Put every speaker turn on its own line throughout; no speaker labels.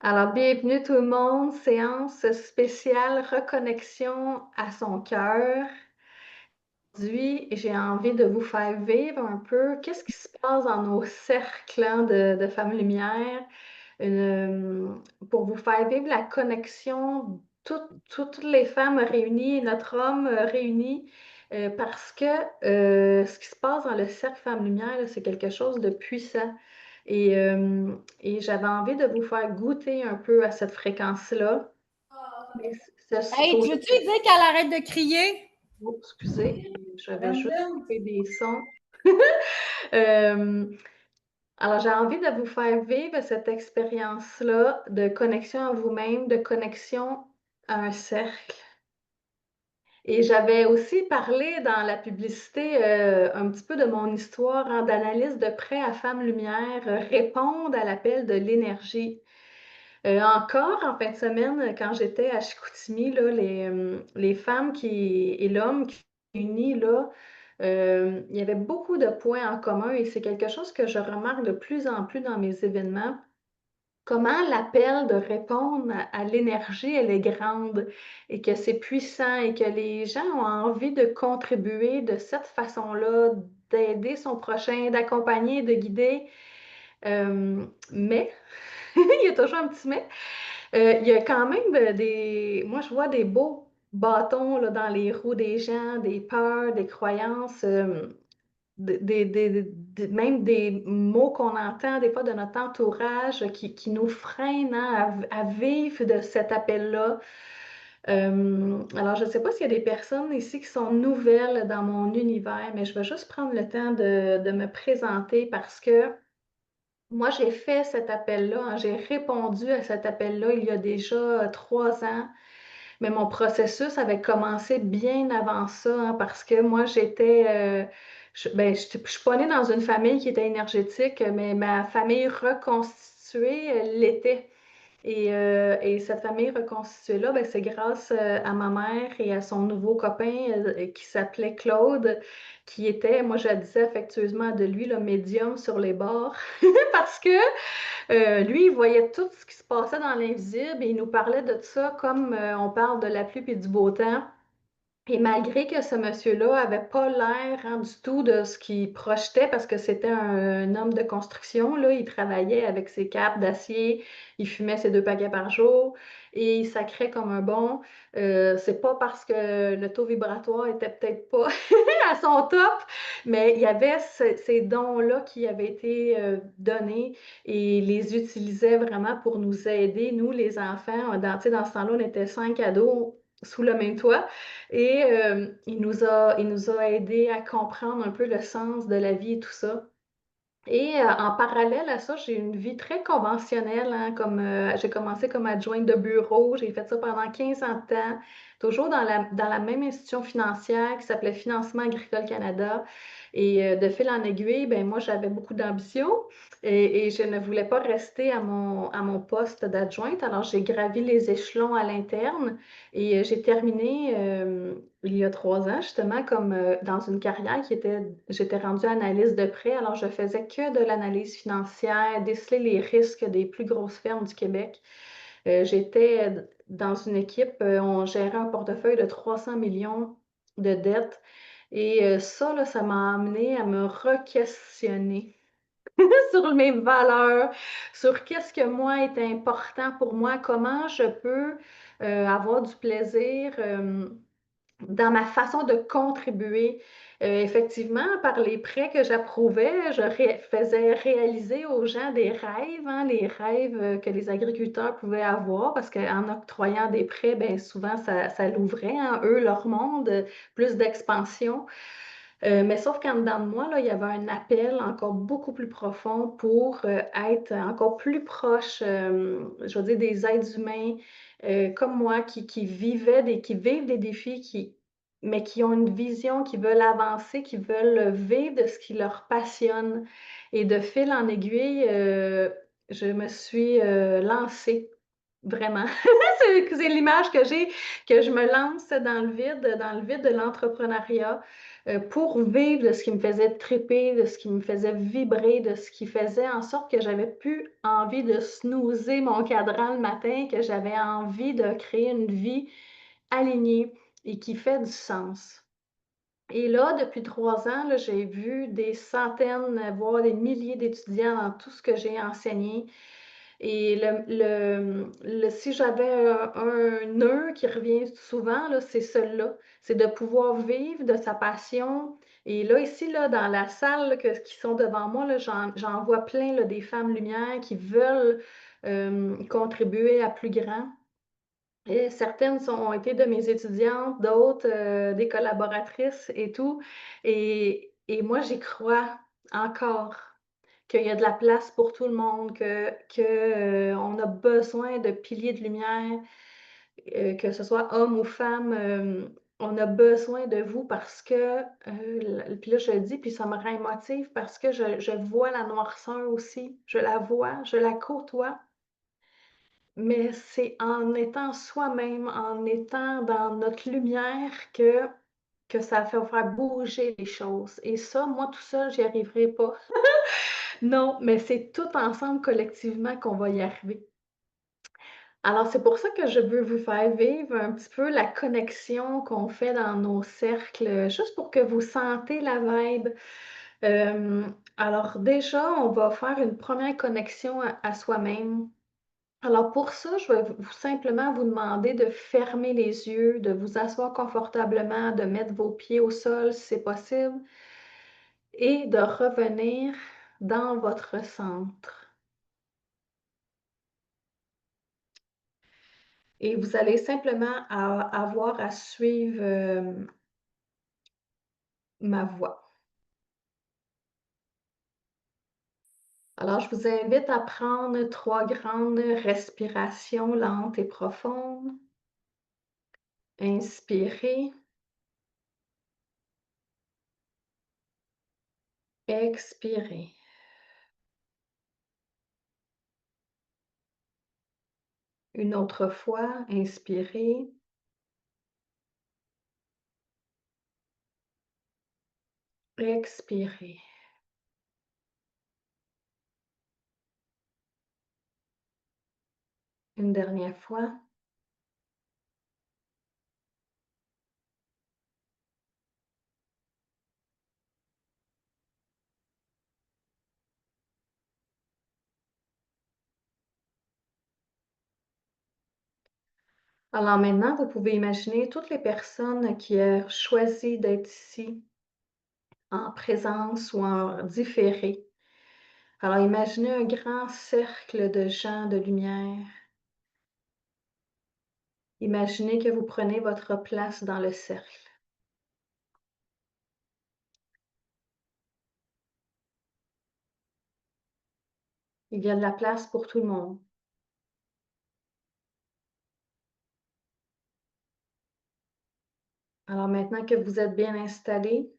Alors, bienvenue tout le monde, séance spéciale reconnexion à son cœur. Aujourd'hui, j'ai envie de vous faire vivre un peu qu'est-ce qui se passe dans nos cercles hein, de Femmes Lumière, pour vous faire vivre la connexion, toutes les femmes réunies, notre homme réuni, parce que ce qui se passe dans le cercle Femmes Lumière, là, c'est quelque chose de puissant. Et j'avais envie de vous faire goûter un peu à cette fréquence-là. Mais
Hey,
faut
tu veux-tu lui dire qu'elle arrête de crier?
oh, excusez, je vais juste
Brandon?
couper des sons. Euh, alors, j'ai envie de vous faire vivre cette expérience-là de connexion à vous-même, de connexion à un cercle. Et j'avais aussi parlé dans la publicité un petit peu de mon histoire hein, d'analyse de près à Femmes Lumière, répondre à l'appel de l'énergie. Encore en fin de semaine, quand j'étais à Chicoutimi, là, les femmes et l'homme qui sont unis, là, il y avait beaucoup de points en commun et c'est quelque chose que je remarque de plus en plus dans mes événements. Comment l'appel de répondre à l'énergie, elle est grande et que c'est puissant et que les gens ont envie de contribuer de cette façon-là, d'aider son prochain, d'accompagner, de guider. Mais, il y a toujours un petit mais. Il y a quand même moi, je vois des beaux bâtons là, dans les roues des gens, des peurs, des croyances, même des mots qu'on entend des fois de notre entourage qui nous freinent hein, à vivre de cet appel-là. Alors, je ne sais pas s'il y a des personnes ici qui sont nouvelles dans mon univers, mais je vais juste prendre le temps de me présenter parce que moi, j'ai fait cet appel-là, hein, j'ai répondu à cet appel-là il y a déjà 3 ans, mais mon processus avait commencé bien avant ça, hein, parce que moi, je suis pas née dans une famille qui était énergétique, mais ma famille reconstituée l'était. Et cette famille reconstituée-là, ben, c'est grâce à ma mère et à son nouveau copain qui s'appelait Claude, qui était, moi je disais affectueusement de lui, le médium sur les bords, parce que lui, il voyait tout ce qui se passait dans l'invisible et il nous parlait de ça comme on parle de la pluie et du beau temps. Et malgré que ce monsieur-là avait pas l'air hein, du tout de ce qu'il projetait, parce que c'était un homme de construction, là, il travaillait avec ses capes d'acier, il fumait ses 2 paquets par jour et il sacrait comme un bon. C'est pas parce que le taux vibratoire était peut-être pas à son top, mais il y avait ces dons-là qui avaient été donnés et il les utilisait vraiment pour nous aider, nous les enfants. Tu sais, dans ce temps-là, on était 5 ados sous le même toit. Et il nous a aidés à comprendre un peu le sens de la vie et tout ça. Et en parallèle à ça, j'ai une vie très conventionnelle, hein, comme j'ai commencé comme adjointe de bureau, j'ai fait ça pendant 15 ans de temps, toujours dans la même institution financière qui s'appelait Financement Agricole Canada. Et de fil en aiguille, ben moi j'avais beaucoup d'ambition et je ne voulais pas rester à mon poste d'adjointe. Alors j'ai gravi les échelons à l'interne et j'ai terminé il y a 3 ans justement comme dans une carrière j'étais rendue analyste de prêt. Alors je faisais que de l'analyse financière, déceler les risques des plus grosses fermes du Québec. J'étais dans une équipe, on gérait un portefeuille de 300 millions de dettes. Et ça, là, ça m'a amené à me re-questionner sur mes valeurs, sur qu'est-ce que moi est important pour moi, comment je peux avoir du plaisir dans ma façon de contribuer. Effectivement, par les prêts que j'approuvais, faisais réaliser aux gens des rêves, hein, les rêves que les agriculteurs pouvaient avoir, parce qu'en octroyant des prêts, bien souvent, ça l'ouvrait, hein, eux, leur monde, plus d'expansion. Mais sauf qu'en dedans de moi, là, il y avait un appel encore beaucoup plus profond pour être encore plus proche, je veux dire, des êtres humains comme moi qui vivent des défis, mais qui ont une vision, qui veulent avancer, qui veulent vivre de ce qui leur passionne. Et de fil en aiguille, je me suis lancée vraiment. C'est l'image que j'ai, que je me lance dans le vide de l'entrepreneuriat, pour vivre de ce qui me faisait triper, de ce qui me faisait vibrer, de ce qui faisait en sorte que j'avais plus envie de snoozer mon cadran le matin, que j'avais envie de créer une vie alignée et qui fait du sens. Et là, depuis 3 ans, là, j'ai vu des centaines, voire des milliers d'étudiants dans tout ce que j'ai enseigné. Et si j'avais un nœud qui revient souvent, là, c'est celui-là. C'est de pouvoir vivre de sa passion. Et là, ici, là, dans la salle là, qui sont devant moi, là, j'en vois plein là, des femmes lumière qui veulent contribuer à plus grand. Et certaines ont été de mes étudiantes, d'autres, des collaboratrices et tout. Et moi, j'y crois encore qu'il y a de la place pour tout le monde, on a besoin de piliers de lumière, que ce soit homme ou femme, on a besoin de vous parce que, puis là, je le dis, puis ça me rend émotive parce que je vois la noirceur aussi. Je la vois, je la côtoie. Mais c'est en étant soi-même, en étant dans notre lumière que ça fait faire bouger les choses et ça, moi, tout seul, j'y arriverai pas. Non, mais c'est tout ensemble, collectivement, qu'on va y arriver. Alors, c'est pour ça que je veux vous faire vivre un petit peu la connexion qu'on fait dans nos cercles, juste pour que vous sentez la vibe. Alors déjà, on va faire une première connexion à soi-même. Alors pour ça, je vais simplement vous demander de fermer les yeux, de vous asseoir confortablement, de mettre vos pieds au sol si c'est possible et de revenir dans votre centre. Et vous allez simplement avoir à suivre ma voix. Alors, je vous invite à prendre 3 grandes respirations lentes et profondes. Inspirez, expirez. Une autre fois, inspirez, expirez. Une dernière fois. Alors maintenant, vous pouvez imaginer toutes les personnes qui ont choisi d'être ici en présence ou en différé. Alors imaginez un grand cercle de gens de lumière. Imaginez que vous prenez votre place dans le cercle. Il y a de la place pour tout le monde. Alors maintenant que vous êtes bien installé,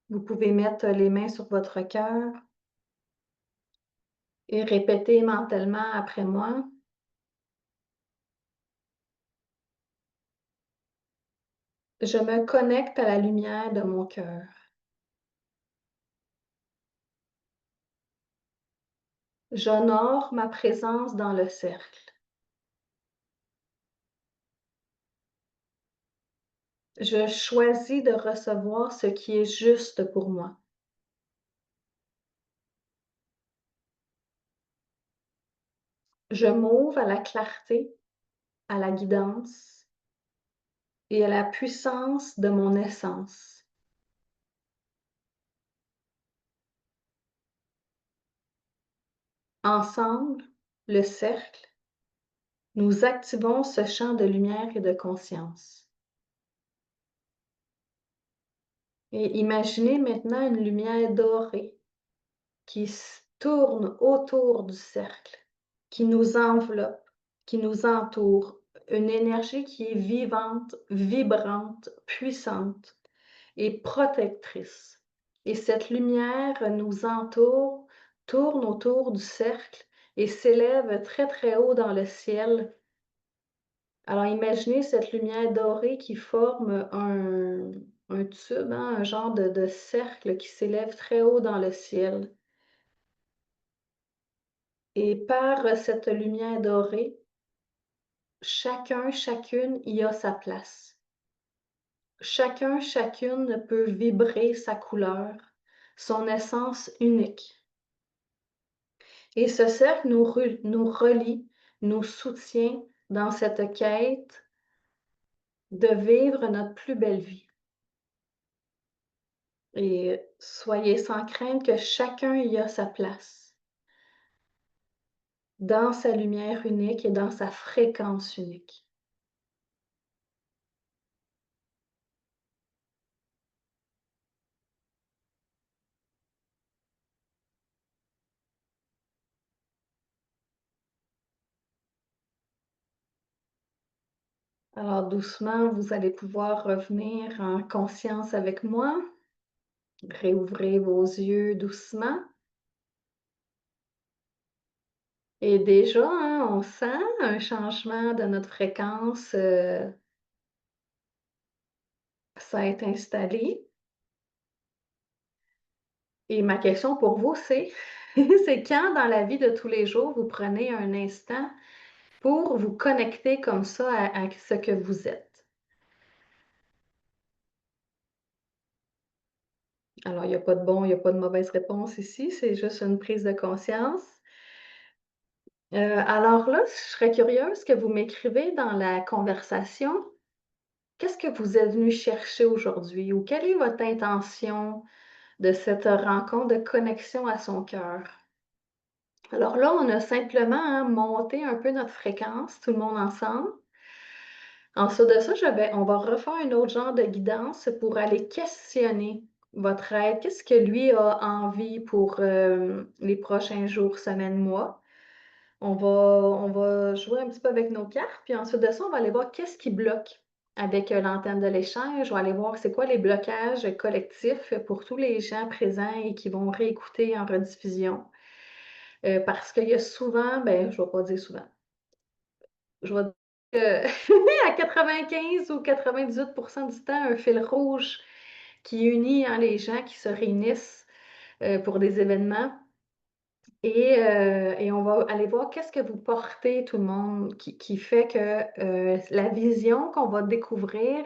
vous pouvez mettre les mains sur votre cœur et répéter mentalement après moi. Je me connecte à la lumière de mon cœur. J'honore ma présence dans le cercle. Je choisis de recevoir ce qui est juste pour moi. Je m'ouvre à la clarté, à la guidance et à la puissance de mon essence. Ensemble, le cercle, nous activons ce champ de lumière et de conscience. Et imaginez maintenant une lumière dorée qui tourne autour du cercle, qui nous enveloppe, qui nous entoure, une énergie qui est vivante, vibrante, puissante et protectrice. Et cette lumière nous entoure, tourne autour du cercle et s'élève très, très haut dans le ciel. Alors imaginez cette lumière dorée qui forme un tube, hein, un genre de cercle qui s'élève très haut dans le ciel. Et par cette lumière dorée, chacun, chacune y a sa place. Chacun, chacune peut vibrer sa couleur, son essence unique. Et ce cercle nous relie, nous soutient dans cette quête de vivre notre plus belle vie. Et soyez sans crainte que chacun y a sa place, dans sa lumière unique et dans sa fréquence unique. Alors doucement, vous allez pouvoir revenir en conscience avec moi. Réouvrez vos yeux doucement. Et déjà, hein, on sent un changement de notre fréquence, s'être installé. Et ma question pour vous, c'est c'est quand dans la vie de tous les jours, vous prenez un instant pour vous connecter comme ça à ce que vous êtes? Alors, il n'y a pas de bon, il n'y a pas de mauvaise réponse ici, c'est juste une prise de conscience. Alors là, je serais curieuse que vous m'écrivez dans la conversation, qu'est-ce que vous êtes venu chercher aujourd'hui ou quelle est votre intention de cette rencontre de connexion à son cœur? Alors là, on a simplement, hein, monté un peu notre fréquence, tout le monde ensemble. Ensuite de ça, on va refaire un autre genre de guidance pour aller questionner votre aide. Qu'est-ce que lui a envie pour les prochains jours, semaines, mois? On va jouer un petit peu avec nos cartes, puis ensuite de ça, on va aller voir qu'est-ce qui bloque avec l'antenne de l'échange. On va aller voir c'est quoi les blocages collectifs pour tous les gens présents et qui vont réécouter en rediffusion. Parce qu'il y a souvent, ben, je ne vais pas dire souvent, je vais dire à 95 ou 98 du temps, un fil rouge qui unit, hein, les gens qui se réunissent, pour des événements et on va aller voir qu'est-ce que vous portez tout le monde qui fait que, la vision qu'on va découvrir,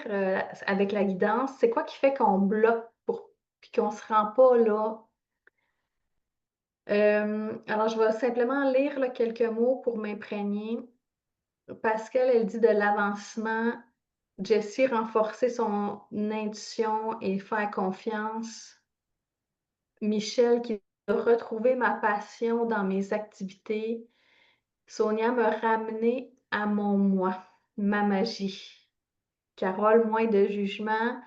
avec la guidance, c'est quoi qui fait qu'on bloque pour puis qu'on se rend pas là? Alors je vais simplement lire là quelques mots pour m'imprégner. Pascal, elle dit de l'avancement. Jessie, renforcer son intuition et faire confiance. Michel qui dit de retrouver ma passion dans mes activités. Sonia me ramener à mon moi, ma magie. Carole, moins de jugement.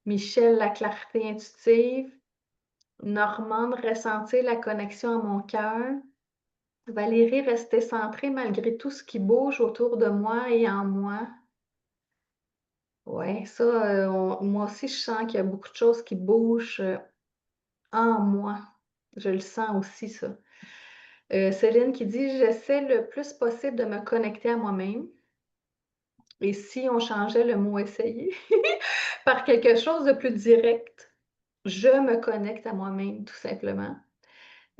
Michel, la clarté intuitive. Normande, ressentir la connexion à mon cœur. Valérie, rester centrée malgré tout ce qui bouge autour de moi et en moi. Ouais, ça, moi aussi, je sens qu'il y a beaucoup de choses qui bougent, en moi. Je le sens aussi, ça. Céline qui dit: «J'essaie le plus possible de me connecter à moi-même» et si on changeait le mot «essayer» par quelque chose de plus direct? Je me connecte à moi-même, tout simplement.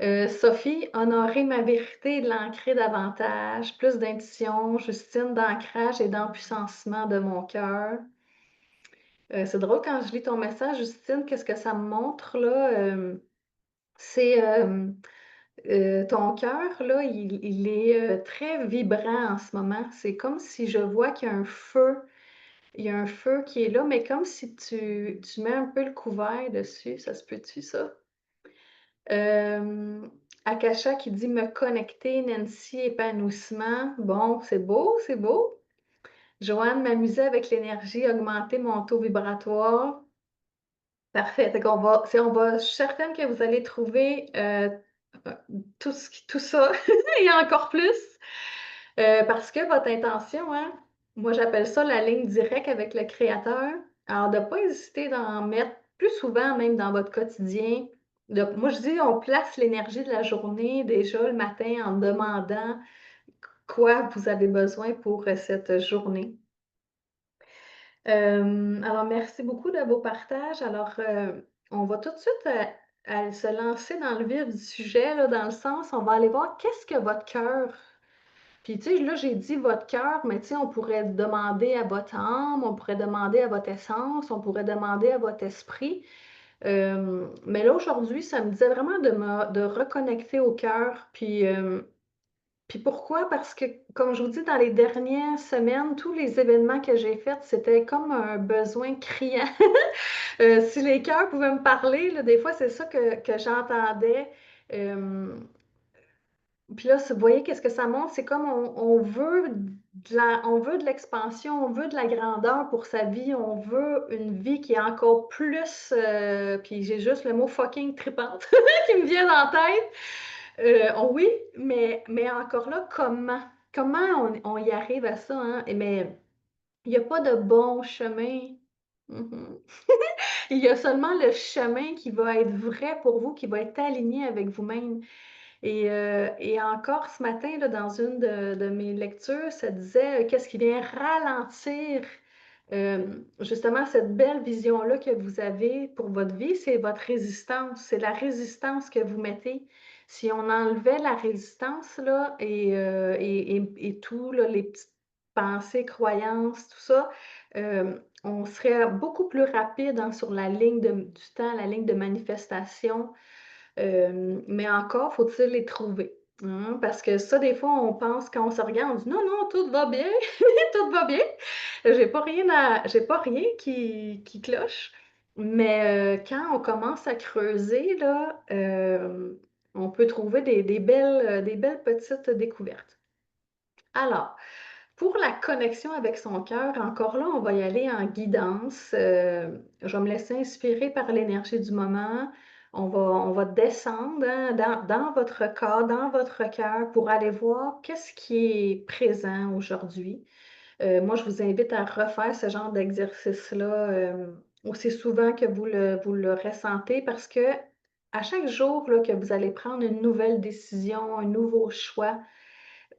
Sophie: «Honorer ma vérité et de l'ancrer davantage, plus d'intuition». Justine: «D'ancrage et d'empuissancement de mon cœur». C'est drôle quand je lis ton message, Justine, qu'est-ce que ça me montre là? C'est, ton cœur là, il est, très vibrant en ce moment. C'est comme si je vois qu'il y a un feu. Il y a un feu qui est là, mais comme si tu mets un peu le couvert dessus. Ça se peut-tu ça? Hem, Akasha qui dit: «Me connecter», Nancy: «Épanouissement». Bon, c'est beau, c'est beau. Joanne: «M'amuser avec l'énergie, augmenter mon taux vibratoire». Parfait. Fait qu'on va je suis certaine que vous allez trouver, tout ça et encore plus, parce que votre intention, hein, moi j'appelle ça la ligne directe avec le créateur. Alors de pas hésiter d'en mettre plus souvent même dans votre quotidien, Donc, moi, je dis, on place l'énergie de la journée déjà le matin en demandant quoi vous avez besoin pour cette journée. Alors, merci beaucoup de vos partages. Alors, on va tout de suite se lancer dans le vif du sujet, là, dans le sens, on va aller voir qu'est-ce que votre cœur. Puis, tu sais, là, j'ai dit votre cœur, mais tu sais, on pourrait demander à votre âme, on pourrait demander à votre essence, on pourrait demander à votre esprit. Mais là, aujourd'hui, ça me disait vraiment de reconnecter au cœur. Puis pourquoi? Parce que, comme je vous dis, dans les dernières semaines, tous les événements que j'ai faits, c'était comme un besoin criant. Si les cœurs pouvaient me parler, là, des fois, c'est ça que j'entendais. Euh, puis là, vous voyez qu'est-ce que ça montre? C'est comme on veut on veut de l'expansion, on veut de la grandeur pour sa vie, on veut une vie qui est encore plus, puis j'ai juste le mot fucking tripante qui me vient en tête. Oui, mais encore là, comment? Comment on y arrive à ça, hein? Mais il n'y a pas de bon chemin. Mhm. Il y a seulement le chemin qui va être vrai pour vous, qui va être aligné avec vous-même. Et encore ce matin, là, dans une de mes lectures, ça disait qu'est-ce qui vient ralentir justement cette belle vision-là que vous avez pour votre vie, c'est votre résistance, c'est la résistance que vous mettez. Si on enlevait la résistance là, et tout, là, les petites pensées, croyances, tout ça, on serait beaucoup plus rapide hein, sur la ligne du temps, la ligne de manifestation. Mais encore, faut-il les trouver, hein? Parce que ça, des fois, on pense quand on se regarde, on dit: «Non, non, tout va bien, tout va bien. J'ai pas rien qui cloche». Mais, quand on commence à creuser là, on peut trouver des belles petites découvertes. Alors, pour la connexion avec son cœur, encore là, on va y aller en guidance. Je vais me laisser inspirer par l'énergie du moment. On va descendre hein, dans votre corps, dans votre cœur pour aller voir qu'est-ce qui est présent aujourd'hui. Moi, je vous invite à refaire ce genre d'exercice-là aussi souvent que vous le ressentez parce que à chaque jour là, que vous allez prendre une nouvelle décision, un nouveau choix,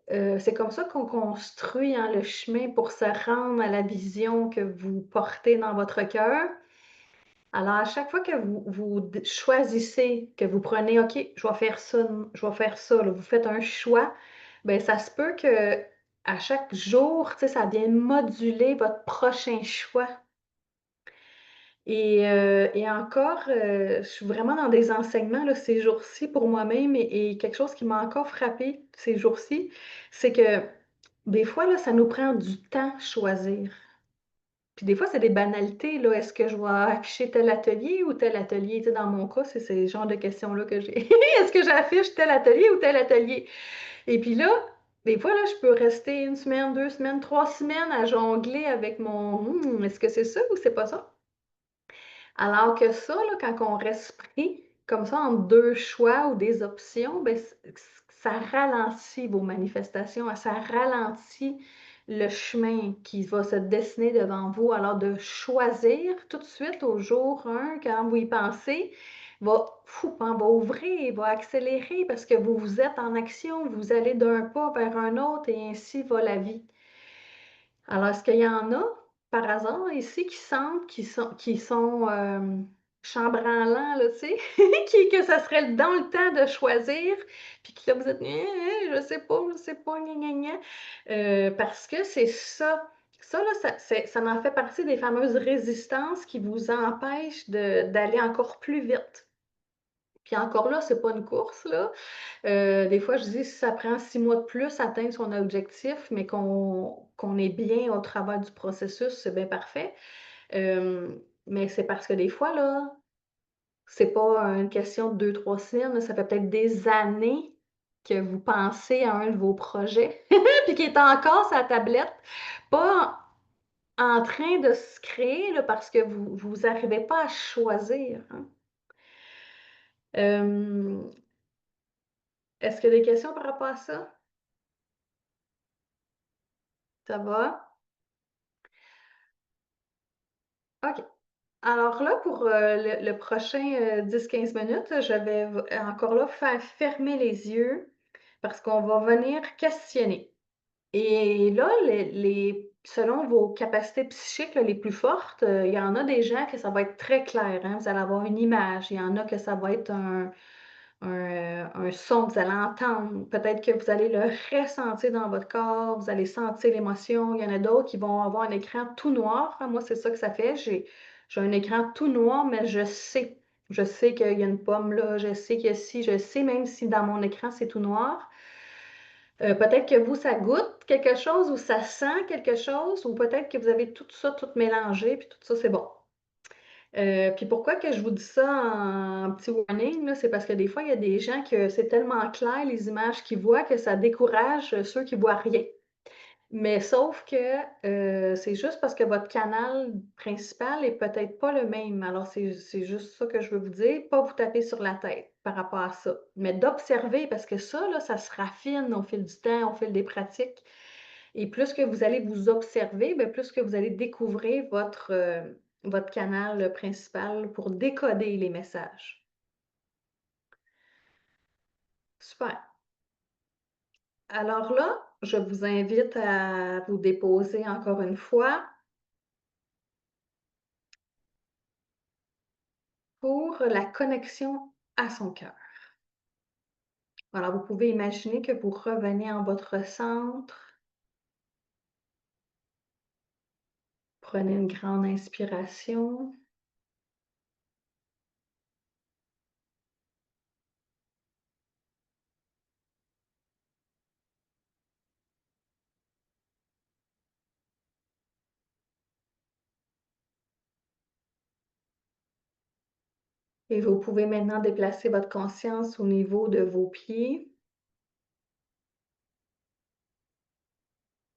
c'est comme ça qu'on construit, hein, le chemin pour se rendre à la vision que vous portez dans votre cœur. Alors, à chaque fois que vous choisissez, que vous prenez, OK, je vais faire ça, je vais faire ça, là, vous faites un choix, ben ça se peut que à chaque jour, tu sais, ça vienne moduler votre prochain choix. Et encore, je suis vraiment dans des enseignements là, ces jours-ci pour moi-même et quelque chose qui m'a encore frappée ces jours-ci, c'est que des fois, là, ça nous prend du temps choisir. Puis des fois, c'est des banalités, là. Est-ce que je vais afficher tel atelier ou tel atelier? Tu sais, dans mon cas, c'est ce genre de questions-là que j'ai. Est-ce que j'affiche tel atelier ou tel atelier? Et puis là, des fois, là, je peux rester une semaine, 2 semaines, 3 semaines à jongler avec mon est-ce que c'est ça ou c'est pas ça? Alors que ça, là, quand on reste pris comme ça entre 2 choix ou des options, ben, ça ralentit vos manifestations, hein, ça ralentit le chemin qui va se dessiner devant vous. Alors de choisir tout de suite au jour 1, quand vous y pensez, hein, va ouvrir, va accélérer parce que vous êtes en action, vous allez d'un pas vers un autre et ainsi va la vie. Alors, est-ce qu'il y en a, par hasard, ici, qui sentent qui sont chambranlants, là, tu sais, que ça serait dans le temps de choisir, puis que là, vous êtes: je sais pas, gna, gna, gna». Parce que c'est ça. Ça, là, ça en fait partie des fameuses résistances qui vous empêchent d'aller encore plus vite. Puis encore là, c'est pas une course, là. Des fois, je dis si ça prend 6 mois de plus à atteindre son objectif, mais qu'on est bien au travers du processus, c'est bien parfait. Mais c'est parce que des fois, là, c'est pas une question de 2 3 semaines, là, ça fait peut-être des années que vous pensez à un de vos projets, puis qui est encore sur la tablette, pas en train de se créer, là, parce que vous arrivez pas à choisir, hein. Hem, est-ce qu'il y a des questions par rapport à ça? Ça va? OK. Alors là, pour, le prochain, 10-15 minutes, je vais encore là faire fermer les yeux parce qu'on va venir questionner. Et là, selon vos capacités psychiques là, les plus fortes, il y en a des gens que ça va être très clair, hein. Vous allez avoir une image. Il y en a que ça va être un son que vous allez entendre. Peut-être que vous allez le ressentir dans votre corps, vous allez sentir l'émotion. Il y en a d'autres qui vont avoir un écran tout noir, hein. Moi, c'est ça que ça fait. J'ai un écran tout noir, mais je sais. Je sais qu'il y a une pomme là, je sais que si, je sais même si dans mon écran, c'est tout noir. Peut-être que vous, ça goûte quelque chose ou ça sent quelque chose ou peut-être que vous avez tout ça tout mélangé puis tout ça, c'est bon. Puis pourquoi que je vous dis ça en petit warning là, c'est parce que des fois, il y a des gens que c'est tellement clair les images qu'ils voient que ça décourage, ceux qui voient rien. Mais sauf que, c'est juste parce que votre canal principal est peut-être pas le même. Alors c'est juste ça que je veux vous dire, pas vous taper sur la tête par rapport à ça. Mais d'observer parce que ça là, ça se raffine au fil du temps, au fil des pratiques et plus que vous allez vous observer, bien plus que vous allez découvrir votre canal, principal pour décoder les messages. Super. Alors là, je vous invite à vous déposer encore une fois pour la connexion à son cœur. Alors, vous pouvez imaginer que vous revenez en votre centre. Prenez une grande inspiration et vous pouvez maintenant déplacer votre conscience au niveau de vos pieds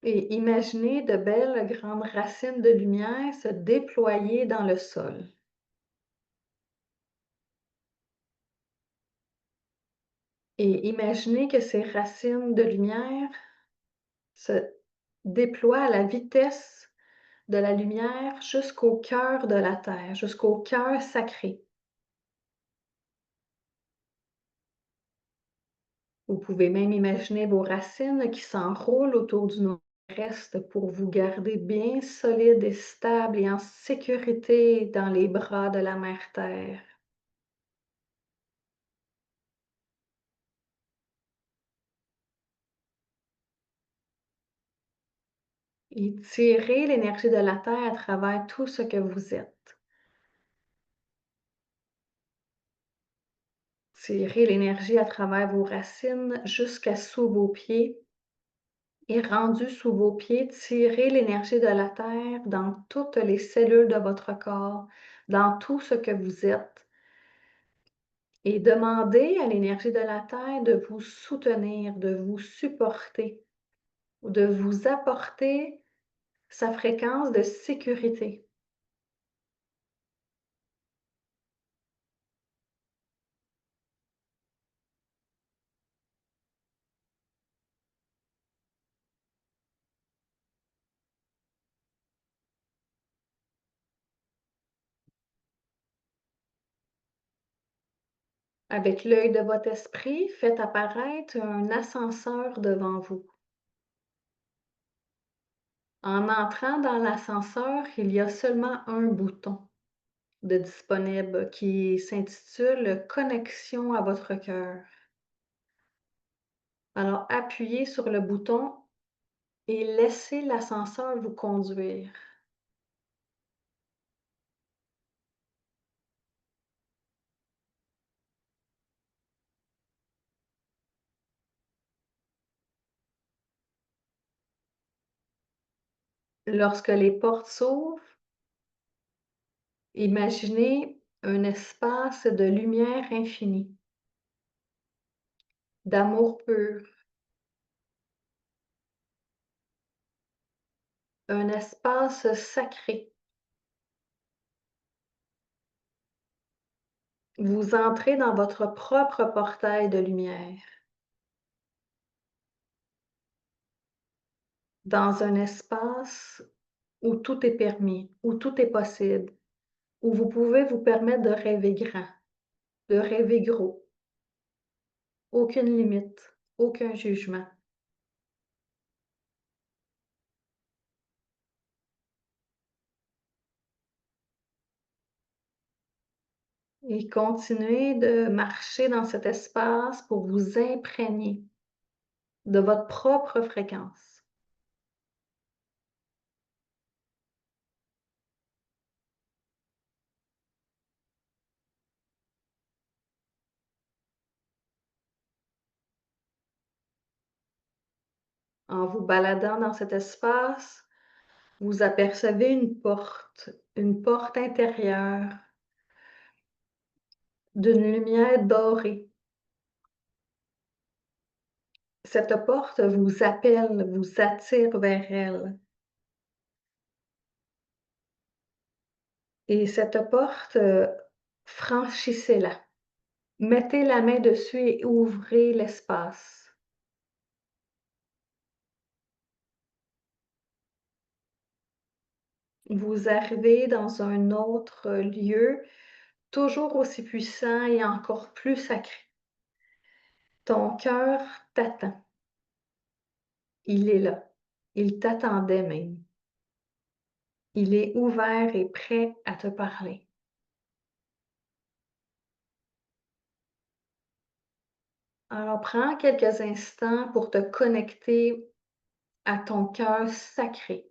et imaginer de belles grandes racines de lumière se déployer dans le sol. Et imaginez que ces racines de lumière se déploient à la vitesse de la lumière jusqu'au cœur de la terre, jusqu'au cœur sacré. Vous pouvez même imaginer vos racines qui s'enroulent autour du nord-est pour vous garder bien solide et stable et en sécurité dans les bras de la mère Terre. Et tirez l'énergie de la Terre à travers tout ce que vous êtes. Tirez l'énergie à travers vos racines jusqu'à sous vos pieds. Et rendu sous vos pieds, tirez l'énergie de la Terre dans toutes les cellules de votre corps, dans tout ce que vous êtes. Et demandez à l'énergie de la Terre de vous soutenir, de vous supporter, de vous apporter sa fréquence de sécurité. Avec l'œil de votre esprit, faites apparaître un ascenseur devant vous. En entrant dans l'ascenseur, il y a seulement un bouton de disponible qui s'intitule Connexion à votre cœur. Alors, appuyez sur le bouton et laissez l'ascenseur vous conduire. Lorsque les portes s'ouvrent, imaginez un espace de lumière infinie, d'amour pur, un espace sacré. Vous entrez dans votre propre portail de lumière, dans un espace où tout est permis, où tout est possible. ou vous pouvez vous permettre de rêver grand, de rêver gros. Aucune limite, aucun jugement. Et continuez de marcher dans cet espace pour vous imprégner de votre propre fréquence. En vous baladant dans cet espace, vous apercevez une porte intérieure d'une lumière dorée. Cette porte vous appelle, vous attire vers elle. Et cette porte, franchissez-la. Mettez la main dessus et ouvrez l'espace. Vous arrivez dans un autre lieu, toujours aussi puissant et encore plus sacré. Ton cœur t'attend. Il est là. Il t'attendait même. Il est ouvert et prêt à te parler. Alors prends quelques instants pour te connecter à ton cœur sacré.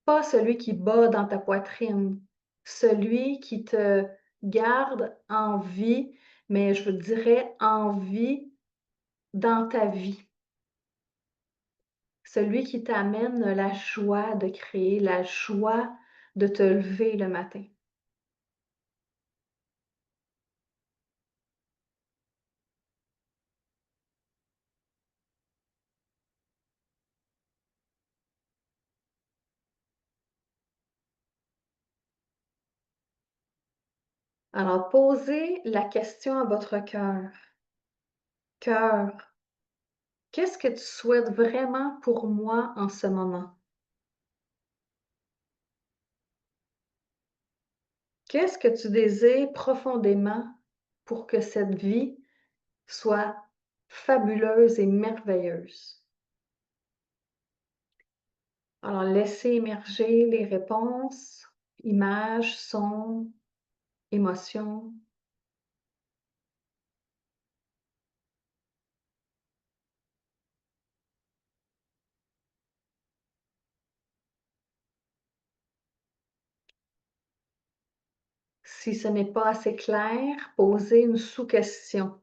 Pas celui qui bat dans ta poitrine, celui qui te garde en vie, mais je dirais en vie dans ta vie. Celui qui t'amène la joie de créer, la joie de te lever le matin. Alors, posez la question à votre cœur. Cœur, qu'est-ce que tu souhaites vraiment pour moi en ce moment? Qu'est-ce que tu désires profondément pour que cette vie soit fabuleuse et merveilleuse? Alors, laissez émerger les réponses, images, sons, émotions. Si ce n'est pas assez clair, posez une sous-question.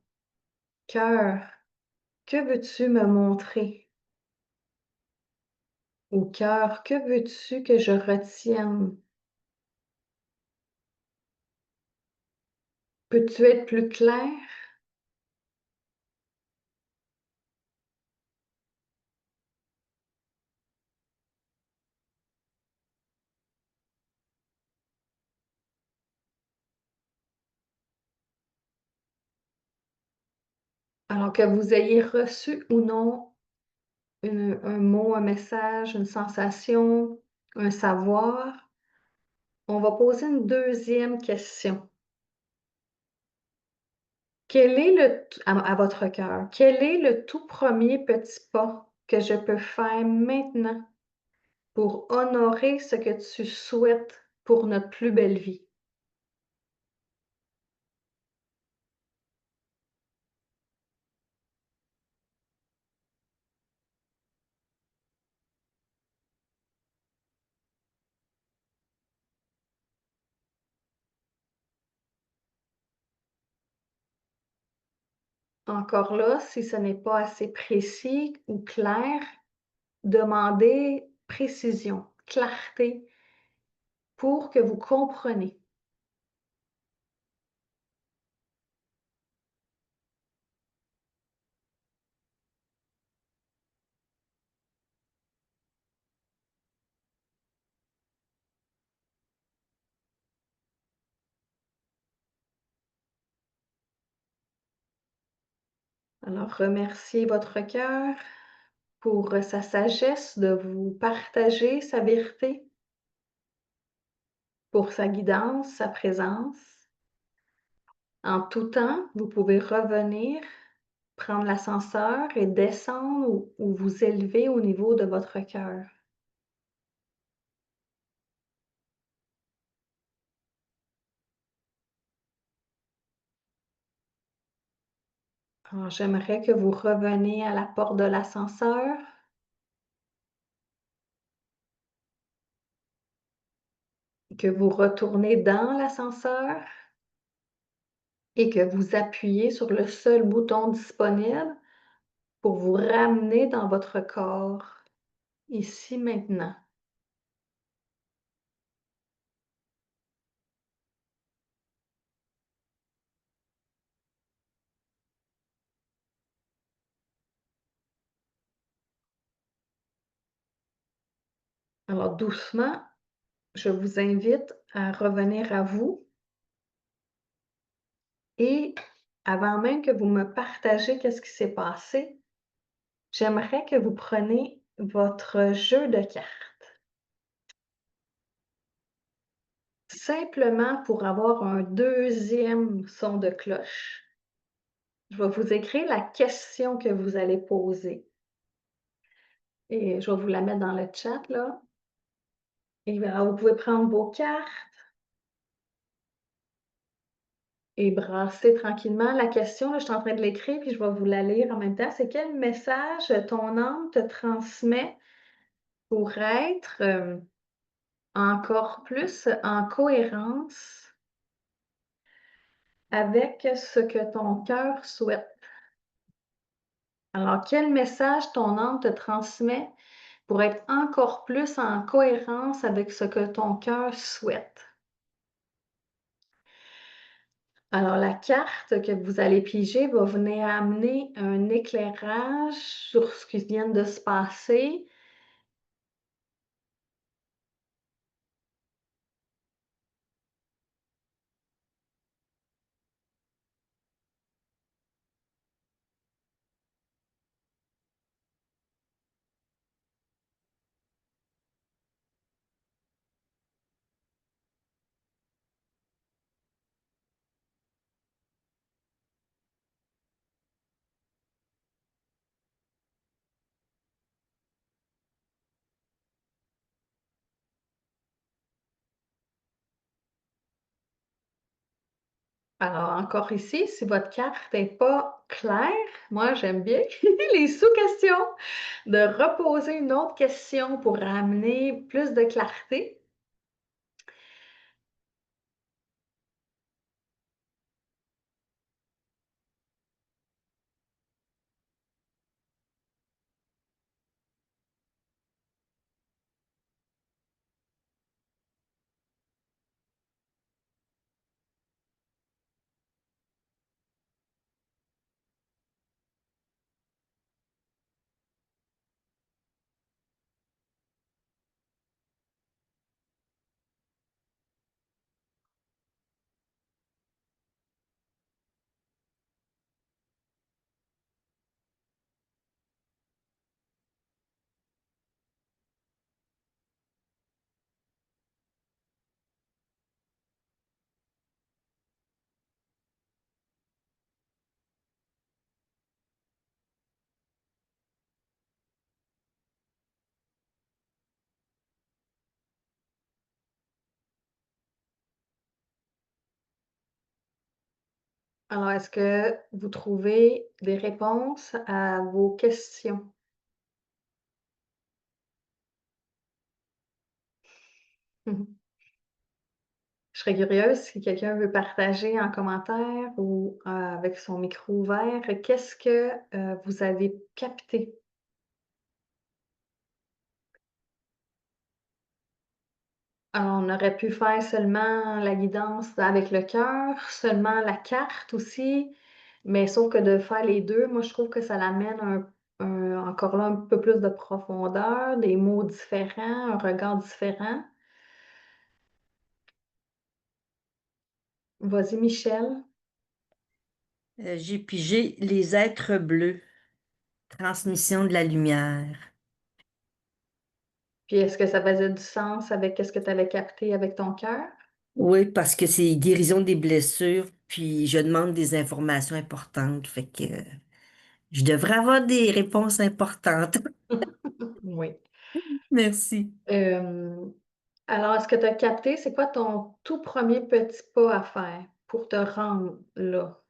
Cœur, que veux-tu me montrer? Ou cœur, que veux-tu que je retienne? Peux-tu être plus clair? Alors que vous ayez reçu ou non un mot, un message, une sensation, un savoir, on va poser une deuxième question. Quel est à votre cœur, quel est le tout premier petit pas que je peux faire maintenant pour honorer ce que tu souhaites pour notre plus belle vie? Encore là, si ce n'est pas assez précis ou clair, demandez précision, clarté pour que vous compreniez. Alors, remerciez votre cœur pour sa sagesse de vous partager sa vérité. pour sa guidance, sa présence. En tout temps, vous pouvez revenir, prendre l'ascenseur et descendre ou vous élever au niveau de votre cœur. Alors, j'aimerais que vous reveniez à la porte de l'ascenseur, que vous retournez dans l'ascenseur et que vous appuyez sur le seul bouton disponible pour vous ramener dans votre corps, ici maintenant. Alors doucement, je vous invite à revenir à vous et avant même que vous me partagez qu'est-ce qui s'est passé, j'aimerais que vous preniez votre jeu de cartes. Simplement pour avoir un deuxième son de cloche, je vais vous écrire la question que vous allez poser et je vais vous la mettre dans le chat là. Et bien, vous pouvez prendre vos cartes et brasser tranquillement. La question, là, je suis en train de l'écrire puis je vais vous la lire en même temps. C'est quel message ton âme te transmet pour être encore plus en cohérence avec ce que ton cœur souhaite? Alors, quel message ton âme te transmet pour être encore plus en cohérence avec ce que ton cœur souhaite? Alors, la carte que vous allez piger va venir amener un éclairage sur ce qui vient de se passer. Alors, encore ici, si votre carte n'est pas claire, moi, j'aime bien les sous-questions, de reposer une autre question pour amener plus de clarté. Alors, est-ce que vous trouvez des réponses à vos questions? Je serais curieuse si quelqu'un veut partager en commentaire ou avec son micro ouvert, qu'est-ce que vous avez capté? Alors, on aurait pu faire seulement la guidance avec le cœur, seulement la carte aussi, mais sauf que de faire les 2, moi, je trouve que ça l'amène encore là un peu plus de profondeur, des mots différents, un regard différent. Vas-y, Michel.
J'ai pigé les êtres bleus, transmission de la lumière.
Puis est-ce que ça faisait du sens avec ce que tu avais capté avec ton cœur?
Oui, parce que c'est guérison des blessures, puis je demande des informations importantes, fait que je devrais avoir des réponses importantes.
Oui.
Merci.
Alors, est-ce que tu as capté, c'est quoi ton tout premier petit pas à faire pour te rendre là?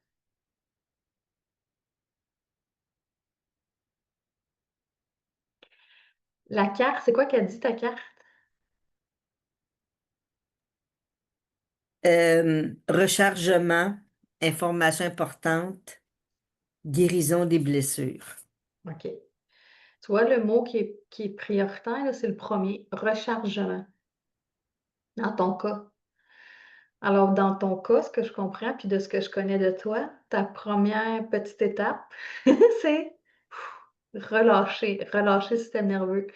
La carte, c'est quoi qu'elle dit ta carte?
Rechargement, information importante, guérison des blessures.
OK. Tu vois, le mot qui est prioritaire, là, c'est le premier, rechargement, dans ton cas. Alors, dans ton cas, ce que je comprends, puis de ce que je connais de toi, ta première petite étape, c'est relâcher le système nerveux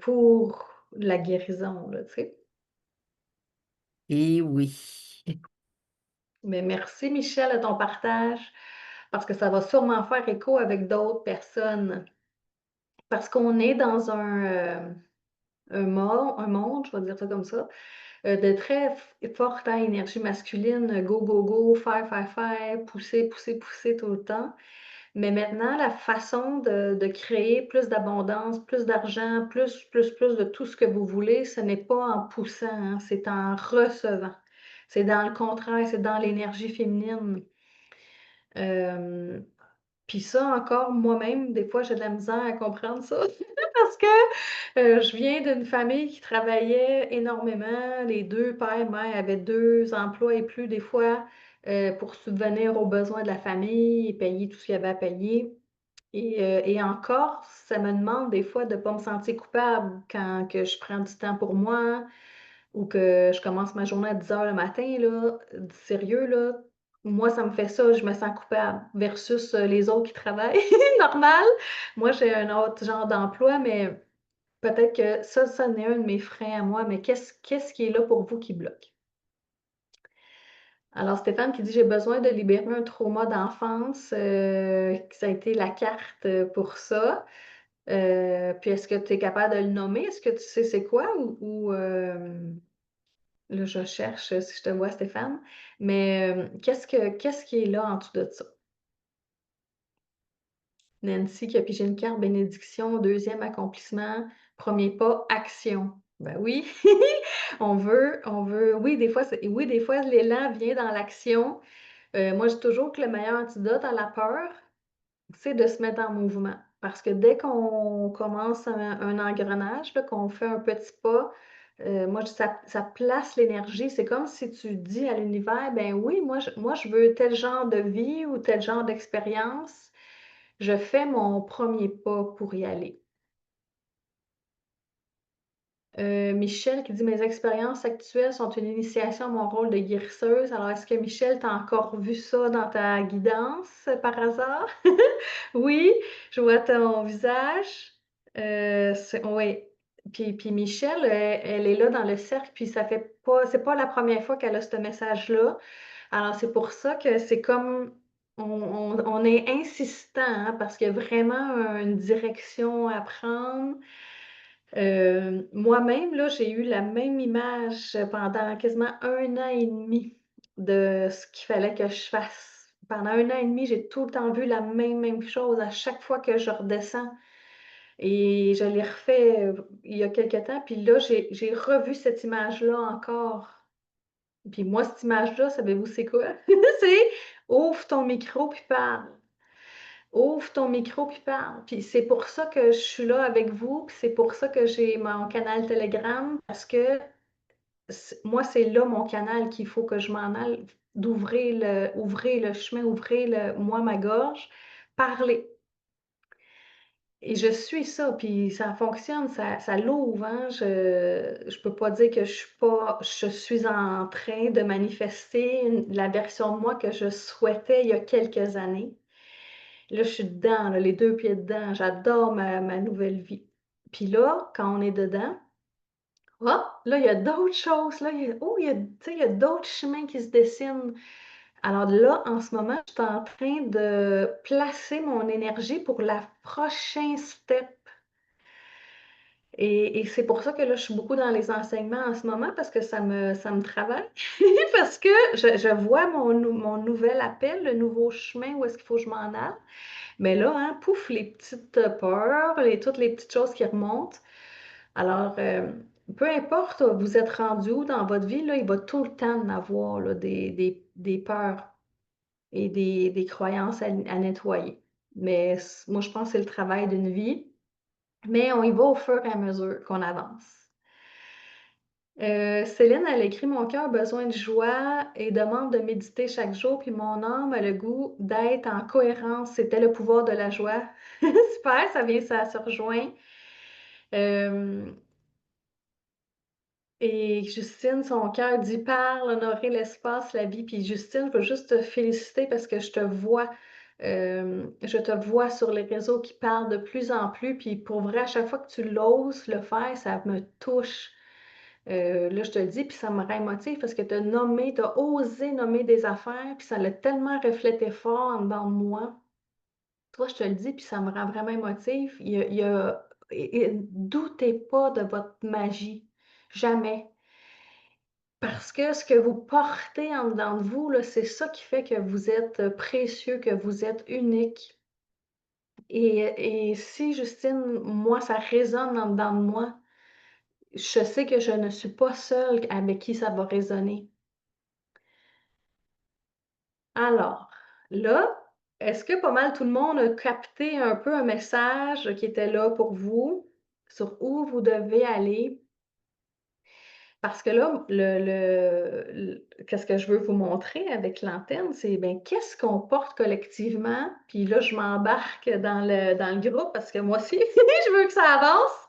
pour la guérison, là, tu sais.
Et oui.
Mais merci, Michel, de ton partage, parce que ça va sûrement faire écho avec d'autres personnes. Parce qu'on est dans un monde, je vais dire ça comme ça, de très forte énergie masculine, go, go, go, faire, pousser, pousser, pousser tout le temps. Mais maintenant, la façon de créer plus d'abondance, plus d'argent, plus de tout ce que vous voulez, ce n'est pas en poussant, hein, c'est en recevant. C'est dans le contraire, c'est dans l'énergie féminine. Euh, Puis ça encore, moi-même, des fois, j'ai de la misère à comprendre ça parce que je viens d'une famille qui travaillait énormément. Les deux pères, mères avaient deux emplois et plus des fois pour subvenir aux besoins de la famille et payer tout ce qu'il y avait à payer. Et encore, ça me demande des fois de ne pas me sentir coupable quand que je prends du temps pour moi, ou que je commence ma journée à 10 heures le matin, là, sérieux, là, moi, ça me fait ça, je me sens coupable versus les autres qui travaillent normal. Moi, j'ai un autre genre d'emploi, mais peut-être que ça n'est un de mes freins à moi, mais qu'est-ce qui est là pour vous qui bloque? Alors, Stéphane qui dit: «J'ai besoin de libérer un trauma d'enfance», que ça a été la carte, pour ça. Puis est-ce que tu es capable de le nommer? Est-ce que tu sais c'est quoi là, je cherche, si je te vois, Stéphane. Mais, qu'est-ce qui est là en dessous de ça? Nancy qui a pigé une carte bénédiction, deuxième accomplissement, premier pas, action. Ben oui, on veut oui, des fois l'élan vient dans l'action. Moi, je dis toujours que le meilleur antidote à la peur, c'est de se mettre en mouvement. Parce que dès qu'on commence un engrenage, là, qu'on fait un petit pas, moi je dis ça place l'énergie. C'est comme si tu dis à l'univers: «Ben oui, moi je veux tel genre de vie ou tel genre d'expérience. Je fais mon premier pas pour y aller». Michel qui dit: «Mes expériences actuelles sont une initiation à mon rôle de guérisseuse». Alors est-ce que Michel, tu as encore vu ça dans ta guidance, par hasard? Oui, je vois ton visage. C'est oui. Puis Michel, elle est là dans le cercle, puis ça fait pas c'est pas la première fois qu'elle a ce message-là. Alors c'est pour ça que c'est comme on est insistant, hein, parce qu'il y a vraiment une direction à prendre. Moi-même, là, j'ai eu la même image pendant quasiment 1 an et demi de ce qu'il fallait que je fasse. Pendant 1 an et demi, j'ai tout le temps vu la même chose à chaque fois que je redescends et je l'ai refait, il y a quelque temps, puis là, j'ai revu cette image-là encore. Puis moi, cette image-là, savez-vous c'est quoi? C'est: «Ouvre ton micro puis parle». Ouvre ton micro puis parle. Puis c'est pour ça que je suis là avec vous, puis c'est pour ça que j'ai mon canal Telegram, parce que moi, c'est là mon canal qu'il faut que je m'en aille, ouvrez le chemin, ouvrez moi, ma gorge, parler. Et je suis ça, puis ça fonctionne, ça l'ouvre, hein. Je peux pas dire que je suis en train de manifester la version de moi que je souhaitais il y a quelques années. Là, je suis dedans, là, les 2 pieds dedans. J'adore ma nouvelle vie. Puis là, quand on est dedans, là, il y a d'autres choses, là, tu sais, il y a d'autres chemins qui se dessinent. Alors là, en ce moment, je suis en train de placer mon énergie pour la prochain step. Et c'est pour ça que là, je suis beaucoup dans les enseignements en ce moment parce que ça me travaille. Parce que je vois mon nouvel appel, le nouveau chemin où est-ce qu'il faut que je m'en aille. Mais là, hein, pouf, les petites peurs, toutes les petites choses qui remontent. Alors, peu importe, vous êtes rendu où dans votre vie, là, il va tout le temps en avoir là, des peurs et des croyances à nettoyer. Mais moi, je pense que c'est le travail d'une vie, mais on y va au fur et à mesure qu'on avance. Céline, elle écrit: Mon cœur a besoin de joie et demande de méditer chaque jour, puis mon âme a le goût d'être en cohérence. C'était le pouvoir de la joie. Super, ça se rejoint. Euh, et Justine, son cœur dit: Parle, honorer l'espace, la vie. Puis Justine, je veux juste te féliciter parce que je te vois sur les réseaux qui parlent de plus en plus. Puis pour vrai, à chaque fois que tu l'oses le faire, ça me touche. Là, je te le dis, puis ça me rend émotive parce que tu as osé nommer des affaires, puis ça l'a tellement reflété fort en dedans de moi. Toi, je te le dis, puis ça me rend vraiment émotive. Doutez pas de votre magie. Jamais. Parce que ce que vous portez en dedans de vous, là, c'est ça qui fait que vous êtes précieux, que vous êtes unique. Et si, Justine, moi, ça résonne en dedans de moi, je sais que je ne suis pas seule avec qui ça va résonner. Alors, là, est-ce que pas mal tout le monde a capté un peu un message qui était là pour vous, sur où vous devez aller? Parce que là, qu'est-ce que je veux vous montrer avec l'antenne, c'est bien, qu'est-ce qu'on porte collectivement? Puis là, je m'embarque dans le groupe parce que moi aussi, je veux que ça avance.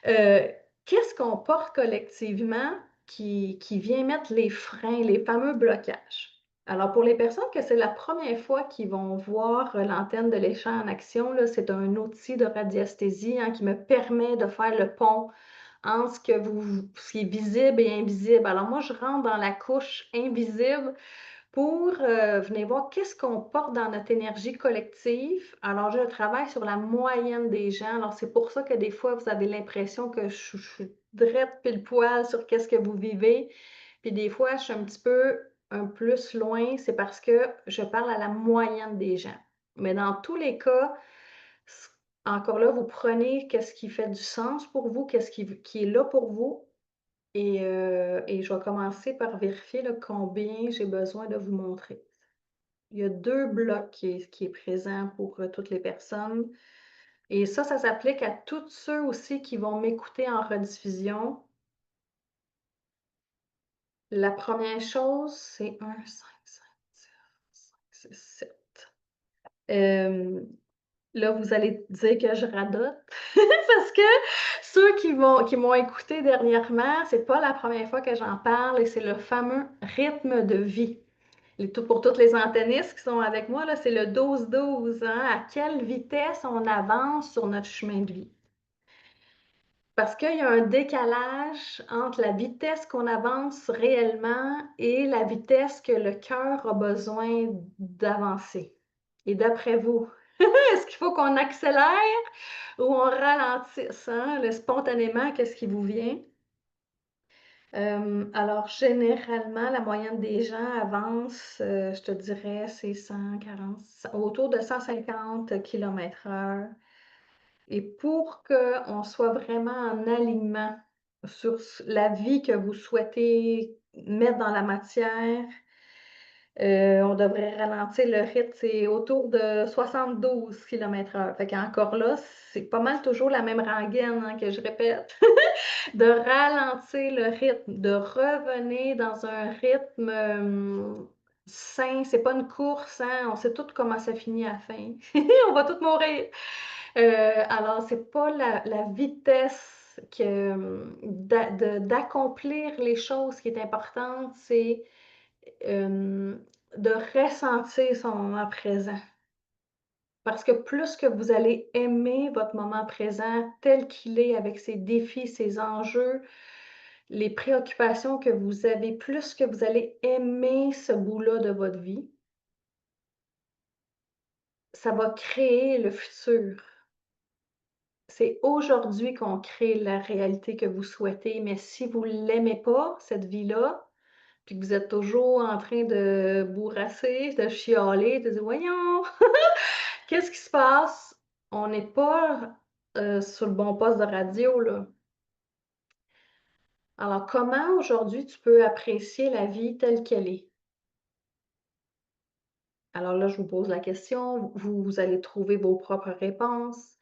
Euh, Qu'est-ce qu'on porte collectivement qui vient mettre les freins, les fameux blocages? Alors, pour les personnes que c'est la première fois qu'ils vont voir l'antenne de l'échange en action, là, c'est un outil de radiesthésie, hein, qui me permet de faire le pont entre ce qui est visible et invisible. Alors moi, je rentre dans la couche invisible pour venir voir qu'est-ce qu'on porte dans notre énergie collective. Alors, je travaille sur la moyenne des gens. Alors, c'est pour ça que des fois, vous avez l'impression que je suis drette pile poil sur qu'est-ce que vous vivez. Puis des fois, je suis un petit peu un plus loin. C'est parce que je parle à la moyenne des gens. Mais dans tous les cas, encore là, vous prenez qu'est-ce qui fait du sens pour vous, qu'est-ce qui est là pour vous. Et je vais commencer par vérifier là, combien j'ai besoin de vous montrer. Il y a 2 blocs qui est présent pour toutes les personnes. Et ça s'applique à tous ceux aussi qui vont m'écouter en rediffusion. La première chose, c'est 1, 5, 5, 5, 6, 7. Là, vous allez dire que je radote parce que ceux qui m'ont écouté dernièrement, c'est pas la première fois que j'en parle et c'est le fameux rythme de vie. Pour toutes les antennistes qui sont avec moi, là, c'est le 12-12, hein? À quelle vitesse on avance sur notre chemin de vie? Parce qu'il y a un décalage entre la vitesse qu'on avance réellement et la vitesse que le cœur a besoin d'avancer. Et d'après vous, est-ce qu'il faut qu'on accélère ou on ralentisse, hein? Spontanément, qu'est-ce qui vous vient? Alors, généralement, la moyenne des gens avance, je te dirais, c'est 140, autour de 150 km/h. Et pour qu'on soit vraiment en alignement sur la vie que vous souhaitez mettre dans la matière, on devrait ralentir le rythme, c'est autour de 72 km/h. Fait qu'encore là, c'est pas mal toujours la même rengaine, hein, que je répète. De ralentir le rythme, de revenir dans un rythme sain. C'est pas une course, hein? On sait tous comment ça finit à la fin. On va tous mourir. Alors, c'est pas la vitesse d'accomplir les choses qui est importante, c'est de ressentir son moment présent. Parce que plus que vous allez aimer votre moment présent tel qu'il est avec ses défis, ses enjeux, les préoccupations que vous avez, plus que vous allez aimer ce bout-là de votre vie, ça va créer le futur. c'est aujourd'hui qu'on crée la réalité que vous souhaitez, mais si vous l'aimez pas, cette vie-là, puis que vous êtes toujours en train de bourrasser, de chialer, de dire: «Voyons, qu'est-ce qui se passe?» On n'est pas, sur le bon poste de radio, là. Alors comment aujourd'hui tu peux apprécier la vie telle qu'elle est? Alors là, je vous pose la question, vous allez trouver vos propres réponses.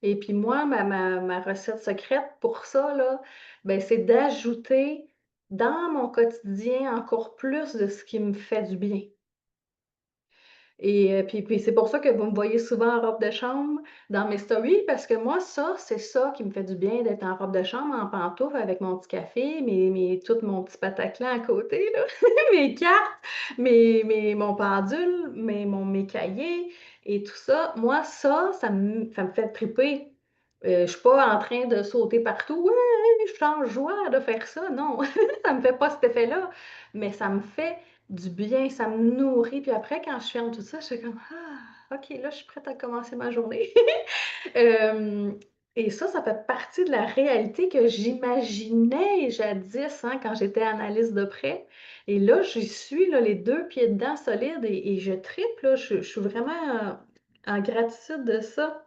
Et puis moi, ma recette secrète pour ça, là, ben, c'est d'ajouter dans mon quotidien encore plus de ce qui me fait du bien. Et puis c'est pour ça que vous me voyez souvent en robe de chambre dans mes stories parce que moi, ça, c'est ça qui me fait du bien d'être en robe de chambre, en pantoufles avec mon petit café, tout mon petit Bataclan à côté là, mes cartes, mon pendule, mes cahiers et tout ça. Moi, ça me fait triper. Je suis pas en train de sauter partout: «Ouais, je suis en joie de faire ça», non, ça me fait pas cet effet-là, mais ça me fait du bien, ça me nourrit, puis après quand je ferme tout ça, je suis comme: «Ah, OK, là, je suis prête à commencer ma journée». Hem et ça fait partie de la réalité que j'imaginais jadis, hein, quand j'étais analyste de prêt et là, j'y suis, là, les 2 pieds dedans solides et je tripe, là, je suis vraiment, en gratitude de ça.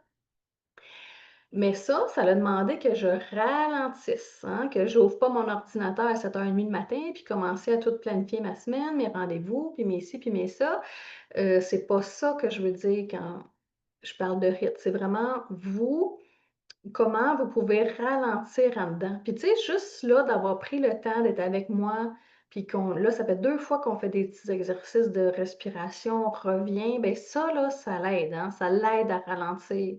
Mais ça l'a demandé que je ralentisse, hein, que j'ouvre pas mon ordinateur à 7:30 le matin, puis commencer à tout planifier ma semaine, mes rendez-vous, puis mes ci, puis mes ça. C'est pas ça que je veux dire quand je parle de rythme. C'est vraiment vous, comment vous pouvez ralentir en dedans. Puis tu sais, juste là, d'avoir pris le temps d'être avec moi, puis là, ça fait 2 fois qu'on fait des petits exercices de respiration, on revient, ben ça là, ça l'aide, hein, ça l'aide à ralentir.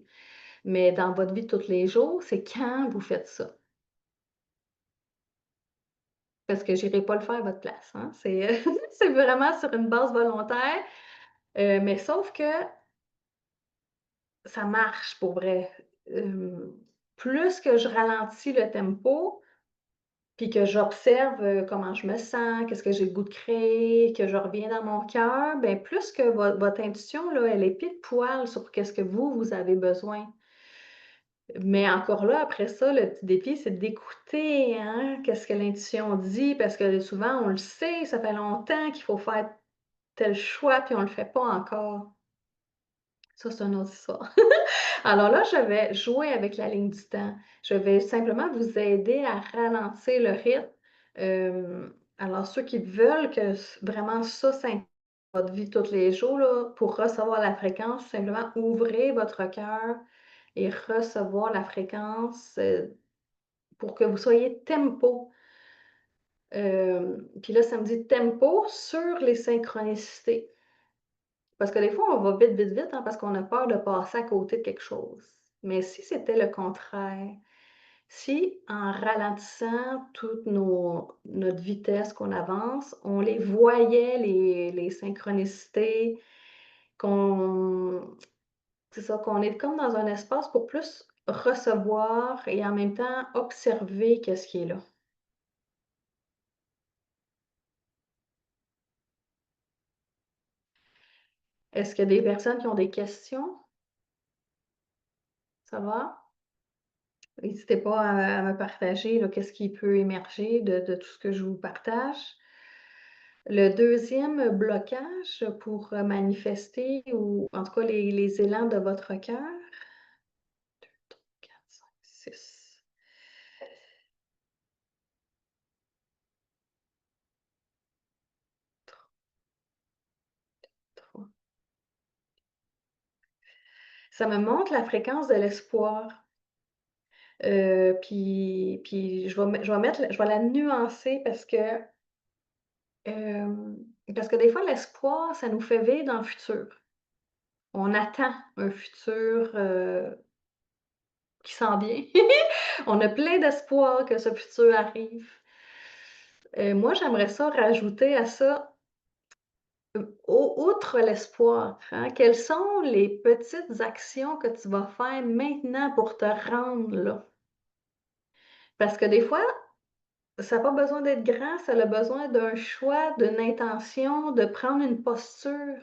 Mais dans votre vie de tous les jours, c'est quand vous faites ça. Parce que j'irai pas le faire à votre place, hein. C'est, c'est vraiment sur une base volontaire, mais sauf que ça marche pour vrai. Plus que je ralentis le tempo, puis que j'observe, comment je me sens, qu'est-ce que j'ai le goût de créer, que je reviens dans mon cœur, ben plus que votre intuition là, elle est pile poil sur qu'est-ce que vous avez besoin. Mais encore là, après ça, le petit défi, c'est d'écouter, hein, qu'est-ce que l'intuition dit, parce que souvent, on le sait, ça fait longtemps qu'il faut faire tel choix, puis on le fait pas encore. Ça, c'est une autre histoire. Alors là, je vais jouer avec la ligne du temps. Je vais simplement vous aider à ralentir le rythme. Alors ceux qui veulent que vraiment ça s'inclue dans votre vie de tous les jours, là, pour recevoir la fréquence, simplement ouvrez votre cœur et recevoir la fréquence, pour que vous soyez tempo. Puis là, ça me dit tempo sur les synchronicités. Parce que des fois, on va vite, vite, vite, hein, parce qu'on a peur de passer à côté de quelque chose. Mais si c'était le contraire, si en ralentissant notre vitesse qu'on avance, on les voyait, les synchronicités, qu'on c'est ça, qu'on est comme dans un espace pour plus recevoir et en même temps observer qu'est-ce qui est là. Est-ce qu'il y a des personnes qui ont des questions? Ça va? N'hésitez pas à me partager là, qu'est-ce qui peut émerger de tout ce que je vous partage. Le deuxième blocage pour manifester ou en tout cas les élans de votre cœur. 2, 3, 4, 5, 6, 3. Ça me montre la fréquence de l'espoir. Puis je vais la nuancer parce que des fois l'espoir, ça nous fait vivre dans le futur. On attend un futur, qui s'en vient. On a plein d'espoir que ce futur arrive. Moi, j'aimerais ça rajouter à ça, outre l'espoir, hein, quelles sont les petites actions que tu vas faire maintenant pour te rendre là? Parce que des fois, ça a pas besoin d'être grand, ça a besoin d'un choix, d'une intention, de prendre une posture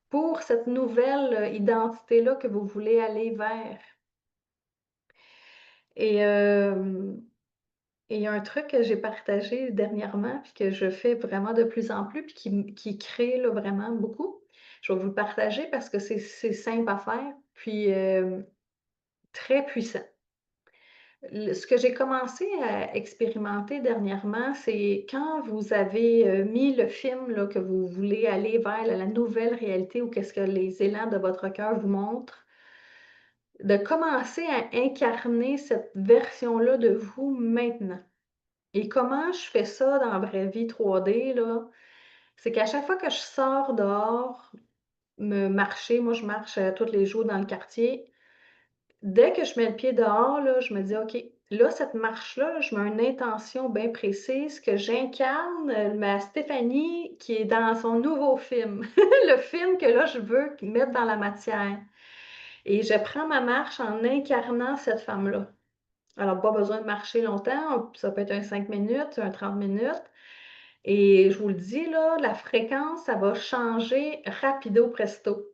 pour cette nouvelle, identité-là que vous voulez aller vers. Et il y a un truc que j'ai partagé dernièrement, puis que je fais vraiment de plus en plus, puis qui crée là, vraiment beaucoup. Je vais vous le partager parce que c'est simple à faire, puis très puissant. Ce que j'ai commencé à expérimenter dernièrement, c'est quand vous avez mis le film là, que vous voulez aller vers la nouvelle réalité ou qu'est-ce que les élans de votre cœur vous montrent, de commencer à incarner cette version-là de vous maintenant. Et comment je fais ça dans la vraie vie 3D, là? C'est qu'à chaque fois que je sors dehors, me marcher, moi je marche tous les jours dans le quartier. Dès que je mets le pied dehors, là, je me dis: «OK, là, cette marche-là, je mets une intention bien précise que j'incarne, ma Stéphanie qui est dans son nouveau film». Le film que là, je veux mettre dans la matière et je prends ma marche en incarnant cette femme-là. Alors pas besoin de marcher longtemps, ça peut être un 5 minutes, un 30 minutes et je vous le dis là, la fréquence, ça va changer rapido presto.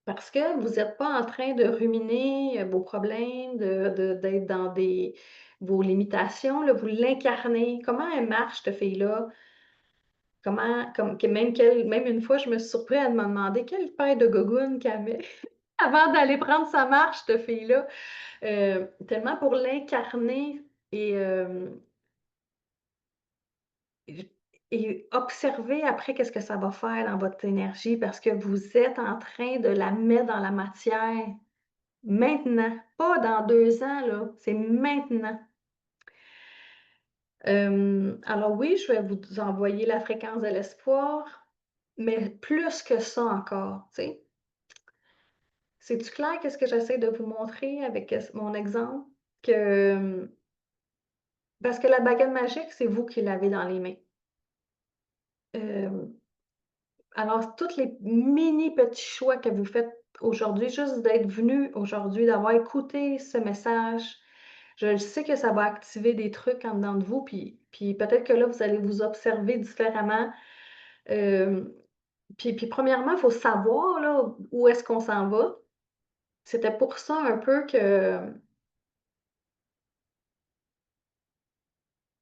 Parce que vous êtes pas en train de ruminer, vos problèmes, d'être dans vos limitations, là, vous l'incarnez. Comment elle marche cette fille-là? Comment comme que même une fois, je me suis surpris à me demander quelle paire de gogoune qu'elle met avant d'aller prendre sa marche, cette fille-là. Tellement pour l'incarner et j et observer après qu'est-ce que ça va faire dans votre énergie parce que vous êtes en train de la mettre dans la matière. Maintenant, pas dans 2 ans, là, c'est maintenant. Alors oui, je vais vous envoyer la fréquence de l'espoir, mais plus que ça encore, tu sais. C'est-tu clair qu'est-ce que j'essaie de vous montrer avec, mon exemple? Que, parce que la baguette magique, c'est vous qui l'avez dans les mains. Hem, alors tous les mini petits choix que vous faites aujourd'hui, juste d'être venu aujourd'hui, d'avoir écouté ce message. Je le sais que ça va activer des trucs en dedans de vous, puis peut-être que là, vous allez vous observer différemment. Hem, puis premièrement, il faut savoir là, où est-ce qu'on s'en va. C'était pour ça un peu que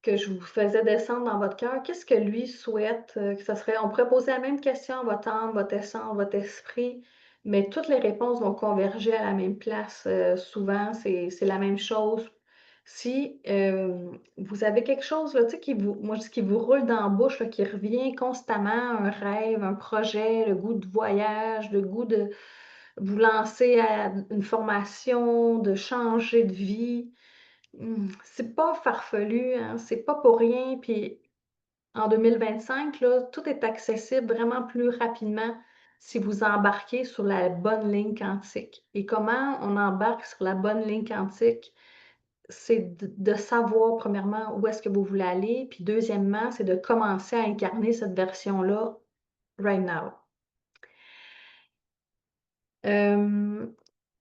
je vous faisais descendre dans votre cœur. Qu'est-ce que lui souhaite? Que ça serait on pourrait poser la même question à votre âme, votre essence, votre esprit, mais toutes les réponses vont converger à la même place. Souvent, c'est la même chose. Si, vous avez quelque chose là, tu sais, qui vous moi je dis qui vous roule dans la bouche là, qui revient constamment, un rêve, un projet, le goût de voyage, le goût de vous lancer à une formation, de changer de vie. C'est pas farfelu, hein, c'est pas pour rien, puis en 2025 là, tout est accessible vraiment plus rapidement si vous embarquez sur la bonne ligne quantique et comment on embarque sur la bonne ligne quantique? C'est de savoir premièrement où est-ce que vous voulez aller, puis deuxièmement, c'est de commencer à incarner cette version-là right now. Hem,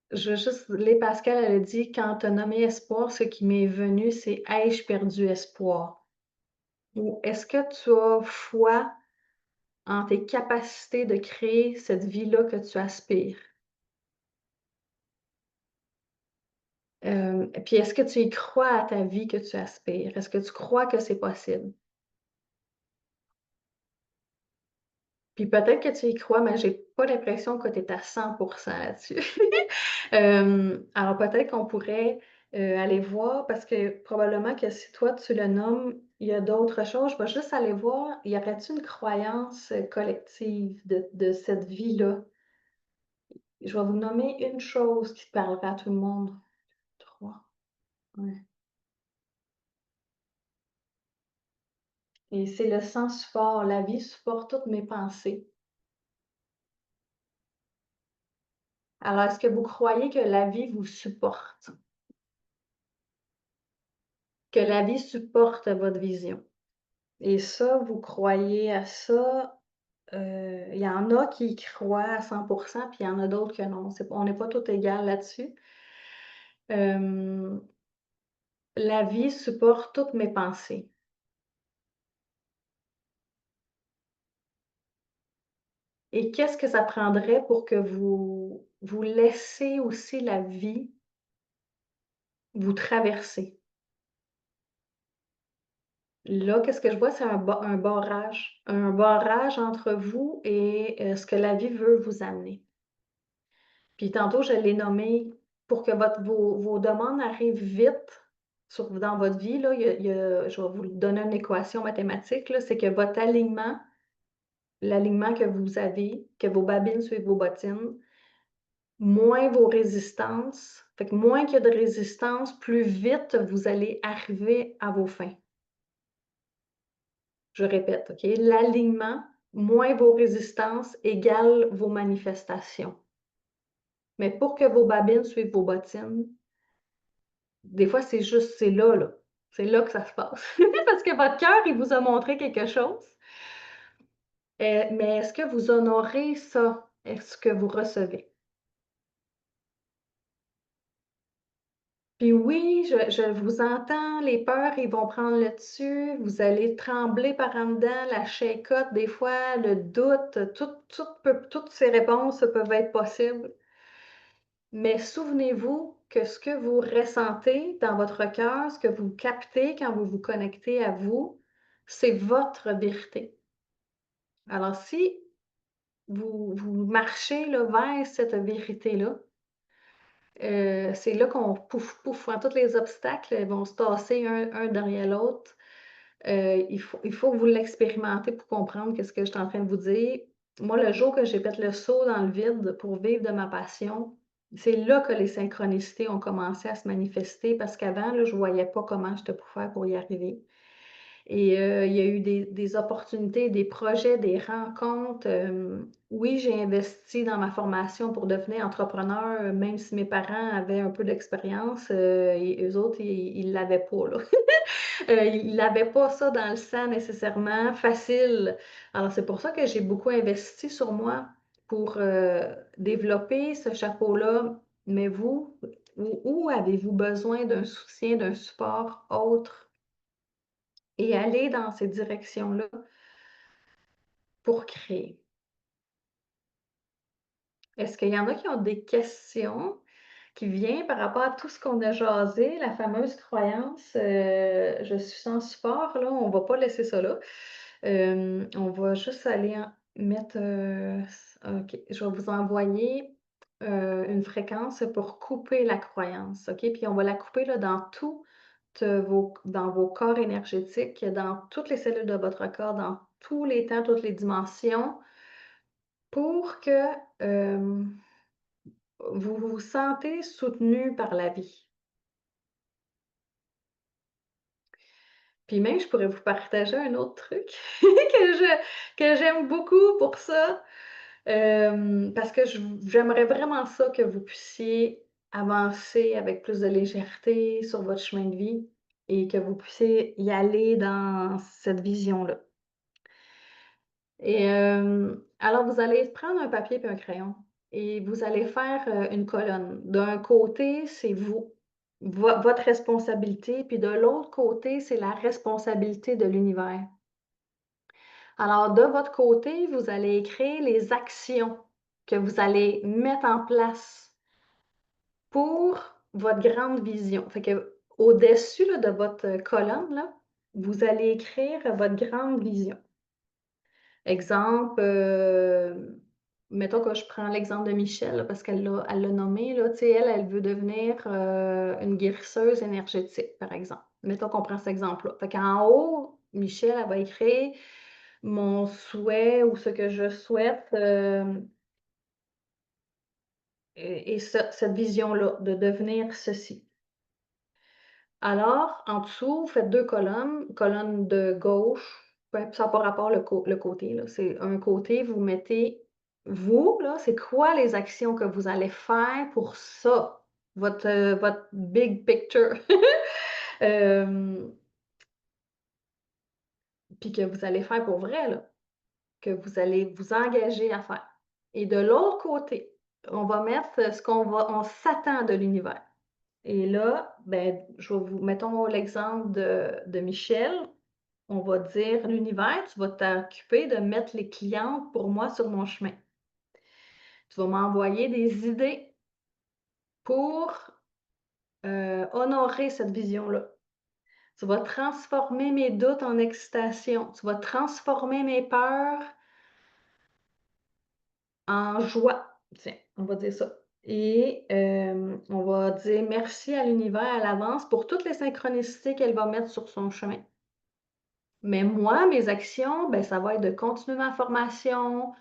je veux juste lire Pascal, elle a dit: «Quand tu as nommé espoir, ce qui m'est venu, c'est ai-je perdu espoir?» Ou est-ce que tu as foi en tes capacités de créer cette vie-là que tu aspires? Puis est-ce que tu y crois à ta vie que tu aspires? Est-ce que tu crois que c'est possible? Puis peut-être que tu y crois, mais j'ai pas l'impression que tu es à 100 là-dessus. Alors peut-être qu'on pourrait, aller voir parce que probablement que si toi tu le nommes, il y a d'autres choses. Je vais juste aller voir, y aurait-il une croyance, collective de cette vie-là? Je vais vous nommer une chose qui parlera à tout le monde. 3. Ouais. Et c'est le sens fort. La vie supporte toutes mes pensées. Alors est-ce que vous croyez que la vie vous supporte? Que la vie supporte votre vision? Et ça, vous croyez à ça? Il y en a qui y croient à 100 puis il y en a d'autres que non. C'est on n'est pas tous égales là-dessus. Hem, la vie supporte toutes mes pensées. Et qu'est-ce que ça prendrait pour que vous laissiez aussi la vie vous traversez. Là, qu'est-ce que je vois? C'est un barrage entre vous et ce que la vie veut vous amener. Puis tantôt, je l'ai nommé pour que vos demandes arrivent vite dans votre vie, là, je vais vous donner une équation mathématique, là, c'est que votre alignement, l'alignement que vous avez, que vos babines suivent vos bottines, moins vos résistances, fait que moins qu'il y a de résistance, plus vite vous allez arriver à vos fins. Je répète, OK? L'alignement, moins vos résistances égale vos manifestations. Mais pour que vos babines suivent vos bottines, des fois, c'est là, là. C'est là que ça se passe. Parce que votre cœur, il vous a montré quelque chose. Mais est-ce que vous honorez ça? Est-ce que vous recevez? Puis oui, je vous entends, les peurs, ils vont prendre le dessus, vous allez trembler par en dedans, la shake-up, des fois, le doute, toutes ces réponses peuvent être possibles. Mais souvenez-vous que ce que vous ressentez dans votre cœur, ce que vous captez quand vous vous connectez à vous, c'est votre vérité. Alors, si vous marchez là, vers cette vérité-là, c'est là qu'on pouf, pouf, hein, tous les obstacles vont se tasser un derrière l'autre. Il faut que vous l'expérimentez pour comprendre ce que je suis en train de vous dire. Moi, le jour que j'ai fait le saut dans le vide pour vivre de ma passion, c'est là que les synchronicités ont commencé à se manifester parce qu'avant, là, je ne voyais pas comment j'étais pour faire pour y arriver. Et il y a eu des opportunités, des projets, des rencontres. Oui, j'ai investi dans ma formation pour devenir entrepreneur, même si mes parents avaient un peu d'expérience, et eux autres, ils l'avaient pas, là. Ils n'avaient pas ça dans le sang nécessairement facile. Alors, c'est pour ça que j'ai beaucoup investi sur moi pour développer ce chapeau-là. Mais vous, où avez-vous besoin d'un soutien, d'un support autre? Et aller dans ces directions-là pour créer. Est-ce qu'il y en a qui ont des questions qui viennent par rapport à tout ce qu'on a jasé, la fameuse croyance je suis sans support, là, on ne va pas laisser ça là. On va juste aller mettre OK, je vais vous envoyer une fréquence pour couper la croyance. OK? Puis on va la couper là, dans vos corps énergétiques, dans toutes les cellules de votre corps, dans tous les temps, toutes les dimensions, pour que vous vous sentez soutenu par la vie. Puis même, je pourrais vous partager un autre truc que j'aime beaucoup pour ça, parce que j'aimerais vraiment ça que vous puissiez avancer avec plus de légèreté sur votre chemin de vie et que vous puissiez y aller dans cette vision-là. Et alors, vous allez prendre un papier et un crayon et vous allez faire une colonne. D'un côté, c'est vous, votre responsabilité, puis de l'autre côté, c'est la responsabilité de l'univers. Alors, de votre côté, vous allez écrire les actions que vous allez mettre en place pour votre grande vision. Fait que au-dessus là, de votre colonne, là, vous allez écrire votre grande vision. Exemple, mettons que je prends l'exemple de Michelle, là, parce elle l'a nommé, là, tu sais, elle veut devenir une guérisseuse énergétique, par exemple. Mettons qu'on prend cet exemple-là. Fait qu'en haut, Michelle, elle va écrire mon souhait ou ce que je souhaite et cette vision-là, de devenir ceci. Alors, en dessous, vous faites 2 colonnes. Colonne de gauche, ça n'a pas rapport le côté, là. C'est un côté, vous mettez vous, là, c'est quoi les actions que vous allez faire pour ça? Votre big picture. Puis que vous allez faire pour vrai, là, que vous allez vous engager à faire. Et de l'autre côté, on va mettre on s'attend de l'univers. Et là, ben, mettons l'exemple de Michel. On va dire, l'univers, tu vas t'occuper de mettre les clientes pour moi sur mon chemin. Tu vas m'envoyer des idées pour honorer cette vision-là. Tu vas transformer mes doutes en excitation. Tu vas transformer mes peurs en joie. Tiens, on va dire ça. Et on va dire merci à l'univers à l'avance pour toutes les synchronicités qu'elle va mettre sur son chemin. Mais moi, mes actions, ben, ça va être de continuer ma formation,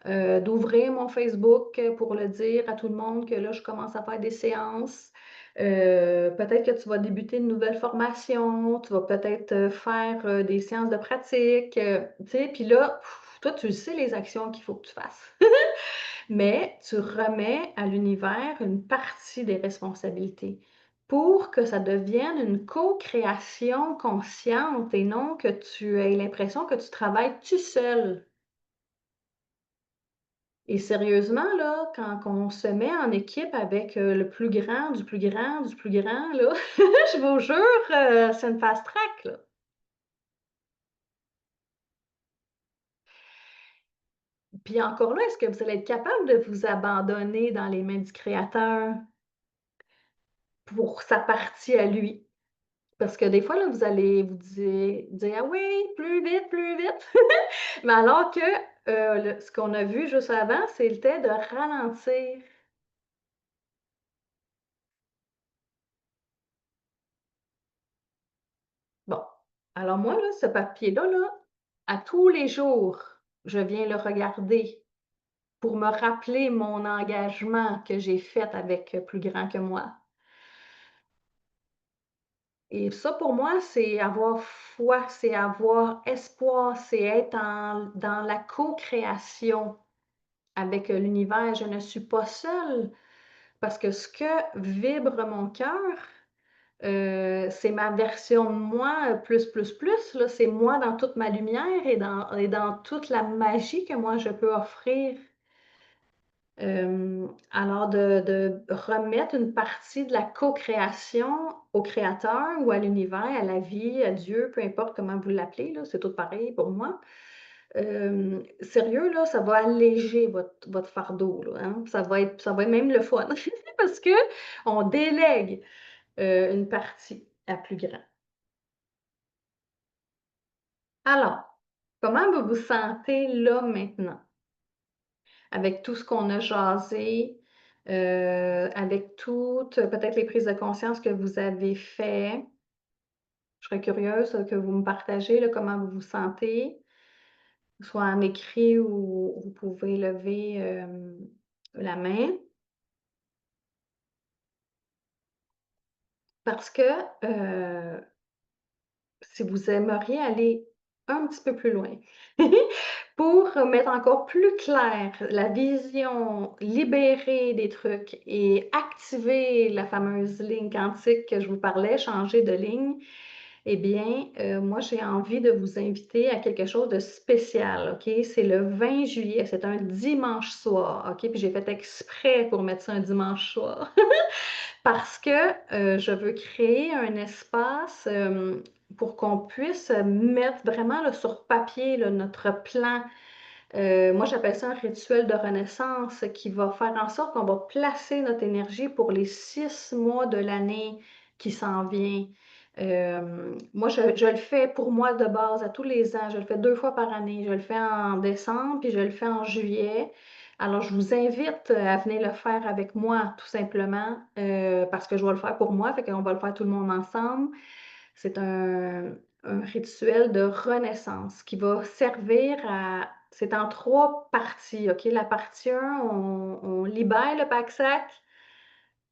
d'ouvrir mon Facebook pour le dire à tout le monde que là, je commence à faire des séances. Peut-être que tu vas débuter une nouvelle formation, tu vas peut-être faire des séances de pratique, tu sais, puis là, toi, tu sais les actions qu'il faut que tu fasses. Mais tu remets à l'univers une partie des responsabilités pour que ça devienne une co-création consciente et non que tu aies l'impression que tu travailles tout seul. Et sérieusement, là, quand on se met en équipe avec le plus grand, du plus grand, du plus grand, là, je vous jure, c'est une fast track, là. Puis encore là, est-ce que vous allez être capable de vous abandonner dans les mains du créateur pour sa partie à lui? Parce que des fois, là, vous allez vous dire: «Ah oui, plus vite, plus vite!» Mais alors que, ce qu'on a vu juste avant, c'était de ralentir. Bon, alors moi, là, ce papier-là, là, à tous les jours, je viens le regarder pour me rappeler mon engagement que j'ai fait avec, plus grand que moi. Et ça, pour moi, c'est avoir foi, c'est avoir espoir, c'est être dans la co-création avec, l'univers. Je ne suis pas seule parce que ce que vibre mon cœur, c'est ma version de moi, plus, là. C'est moi dans toute ma lumière et dans toute la magie que moi je peux offrir. Alors de remettre une partie de la co-création au créateur ou à l'univers, à la vie, à Dieu, peu importe comment vous l'appelez, là, c'est tout pareil pour moi. Sérieux là, ça va alléger votre fardeau là, hein. Ça va être même le fun parce qu'on délègue, une partie à plus grand. Alors, comment vous vous sentez là maintenant? Avec tout ce qu'on a jasé, avec toutes peut-être les prises de conscience que vous avez fait. Je serais curieuse que vous me partagez là, comment vous vous sentez, soit en écrit ou vous pouvez lever, la main. Parce que, si vous aimeriez aller un petit peu plus loin pour mettre encore plus clair la vision, libérer des trucs et activer la fameuse ligne quantique que je vous parlais, changer de ligne, eh bien, moi, j'ai envie de vous inviter à quelque chose de spécial, OK? C'est le 20 juillet, c'est un dimanche soir, OK? Puis j'ai fait exprès pour mettre ça un dimanche soir. Parce que, je veux créer un espace, pour qu'on puisse mettre vraiment là, sur papier là, notre plan. Moi, j'appelle ça un rituel de renaissance qui va faire en sorte qu'on va placer notre énergie pour les 6 mois de l'année qui s'en vient. Moi, je le fais pour moi de base à tous les ans. Je le fais 2 fois par année. Je le fais en décembre, puis je le fais en juillet. Alors, je vous invite à venir le faire avec moi, tout simplement, parce que je vais le faire pour moi, fait qu'on va le faire tout le monde ensemble. C'est un rituel de renaissance qui va servir à c'est en 3 parties, OK? La partie 1, on libère le pack-sac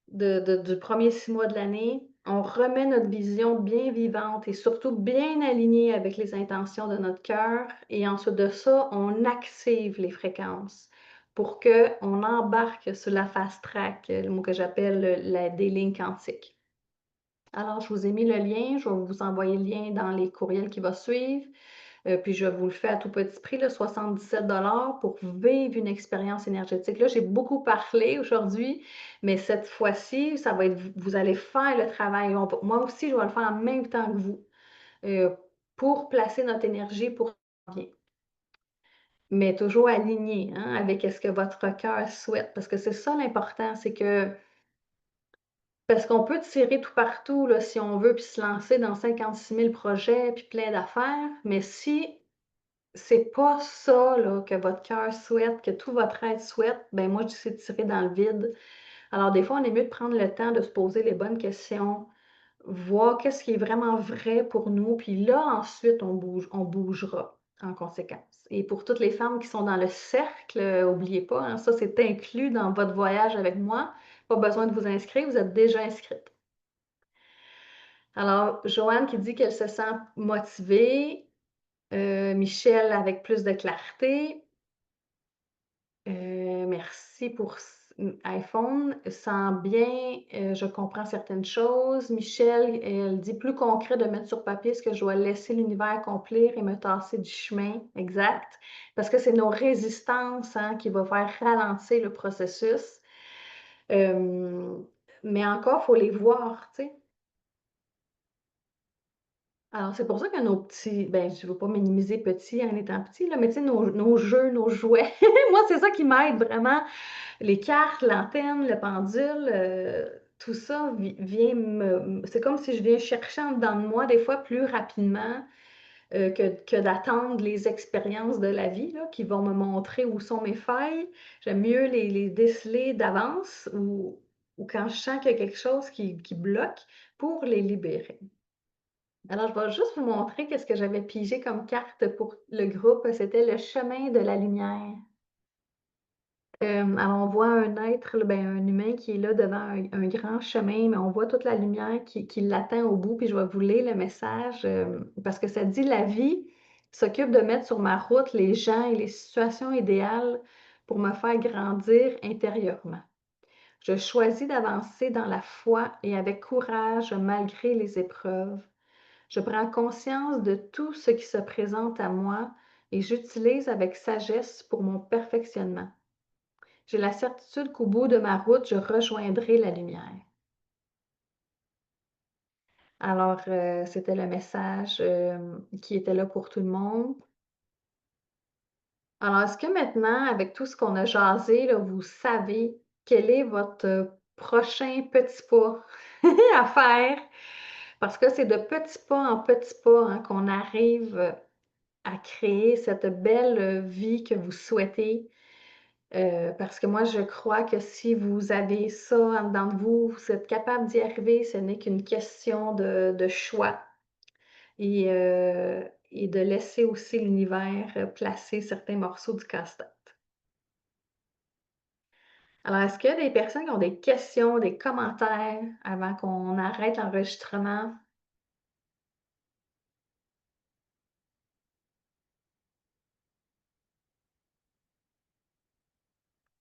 du premier 6 mois de l'année. On remet notre vision bien vivante et surtout bien alignée avec les intentions de notre cœur et ensuite de ça, on active les fréquences pour qu'on embarque sur la fast track, le mot que j'appelle, la des lignes quantiques. Alors, je vous ai mis le lien, je vais vous envoyer le lien dans les courriels qui vont suivre. Puis je vous le fais à tout petit prix, là, 77 pour vivre une expérience énergétique. Là, j'ai beaucoup parlé aujourd'hui, mais cette fois-ci, ça va être vous allez faire le travail. Moi aussi, je vais le faire en même temps que vous, heu, pour placer notre énergie pour bien. Mais toujours aligné, hein, avec ce que votre cœur souhaite. Parce que c'est ça l'important, c'est que Parce qu'on peut tirer tout partout, là, si on veut, puis se lancer dans 56 000 projets, puis plein d'affaires, mais si c'est pas ça, là, que votre cœur souhaite, que tout votre être souhaite, ben moi, je dis c'est de tirer dans le vide. Alors des fois, on est mieux de prendre le temps de se poser les bonnes questions, voir qu'est-ce qui est vraiment vrai pour nous, puis là, ensuite, on bougera en conséquence. Et pour toutes les femmes qui sont dans le cercle, oubliez pas, hein, ça, c'est inclus dans votre voyage avec moi. Pas besoin de vous inscrire, vous êtes déjà inscrite. Alors, Joanne qui dit qu'elle se sent motivée, Michel avec plus de clarté. Merci pour iPhone. Sent bien, je comprends certaines choses. Michel, elle dit plus concret de mettre sur papier ce que je dois laisser l'univers accomplir et me tasser du chemin. Exact. Parce que c'est nos résistances, hein, qui va faire ralentir le processus. Mais encore, il faut les voir, tu sais. Alors, c'est pour ça que nos petits, ben, je ne veux pas minimiser petit en étant petit, là, mais tu sais, nos jeux, nos jouets, moi, c'est ça qui m'aide vraiment. Les cartes, l'antenne, le pendule, tout ça vient c'est comme si je viens chercher en dedans de moi, des fois plus rapidement que d'attendre les expériences de la vie, là, qui vont me montrer où sont mes failles. J'aime mieux les déceler d'avance ou quand je sens qu'il y a quelque chose qui bloque pour les libérer. Alors, je vais juste vous montrer qu'est-ce que j'avais pigé comme carte pour le groupe. C'était le chemin de la lumière. Alors, on voit un être, là, ben, un humain qui est là devant un grand chemin, mais on voit toute la lumière qui l'atteint au bout. Puis je vais vous lire le message parce que ça dit: La vie s'occupe de mettre sur ma route les gens et les situations idéales pour me faire grandir intérieurement. Je choisis d'avancer dans la foi et avec courage malgré les épreuves. Je prends conscience de tout ce qui se présente à moi et j'utilise avec sagesse pour mon perfectionnement. J'ai la certitude qu'au bout de ma route, je rejoindrai la lumière. Alors, c'était le message qui était là pour tout le monde. Alors, est-ce que maintenant, avec tout ce qu'on a jasé, là, vous savez quel est votre prochain petit pas à faire? Parce que c'est de petit pas en petit pas, hein, qu'on arrive à créer cette belle vie que vous souhaitez. Parce que moi, je crois que si vous avez ça en dedans de vous, vous êtes capable d'y arriver, ce n'est qu'une question de choix et de laisser aussi l'univers placer certains morceaux du casse-tête. Alors, est-ce qu'il y a des personnes qui ont des questions, des commentaires avant qu'on arrête l'enregistrement?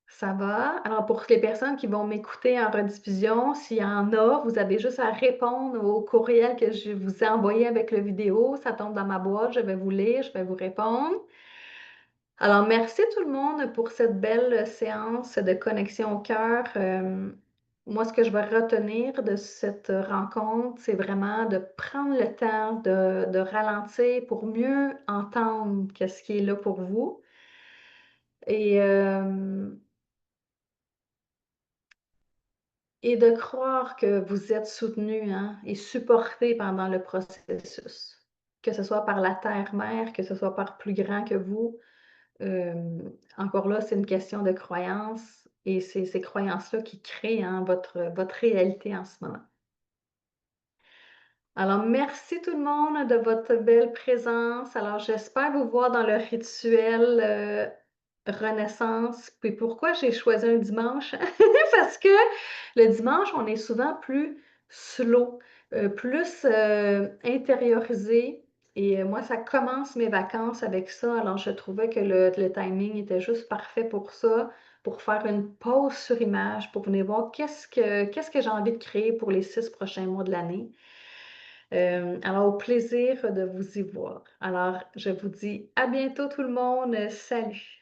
Ça va? Alors, pour les personnes qui vont m'écouter en rediffusion, s'il y en a, vous avez juste à répondre au courriel que je vous ai envoyé avec la vidéo. Ça tombe dans ma boîte, je vais vous lire, je vais vous répondre. Alors, merci tout le monde pour cette belle séance de connexion au cœur. Moi, ce que je vais retenir de cette rencontre, c'est vraiment de prendre le temps de ralentir pour mieux entendre ce qui est là pour vous. Et Et de croire que vous êtes soutenu, hein, et supporté pendant le processus, que ce soit par la terre-mère, que ce soit par plus grand que vous. Encore là, c'est une question de croyance et c'est ces croyances-là qui créent, hein, votre réalité en ce moment. Alors, merci tout le monde de votre belle présence. Alors, j'espère vous voir dans le rituel Renaissance. Puis pourquoi j'ai choisi un dimanche? Parce que le dimanche, on est souvent plus slow, plus intériorisé. Et moi, ça commence mes vacances avec ça. Alors, je trouvais que le timing était juste parfait pour ça, pour faire une pause sur image, pour venir voir qu'est-ce que j'ai envie de créer pour les 6 prochains mois de l'année. Alors, au plaisir de vous y voir. Alors, je vous dis à bientôt tout le monde. Salut!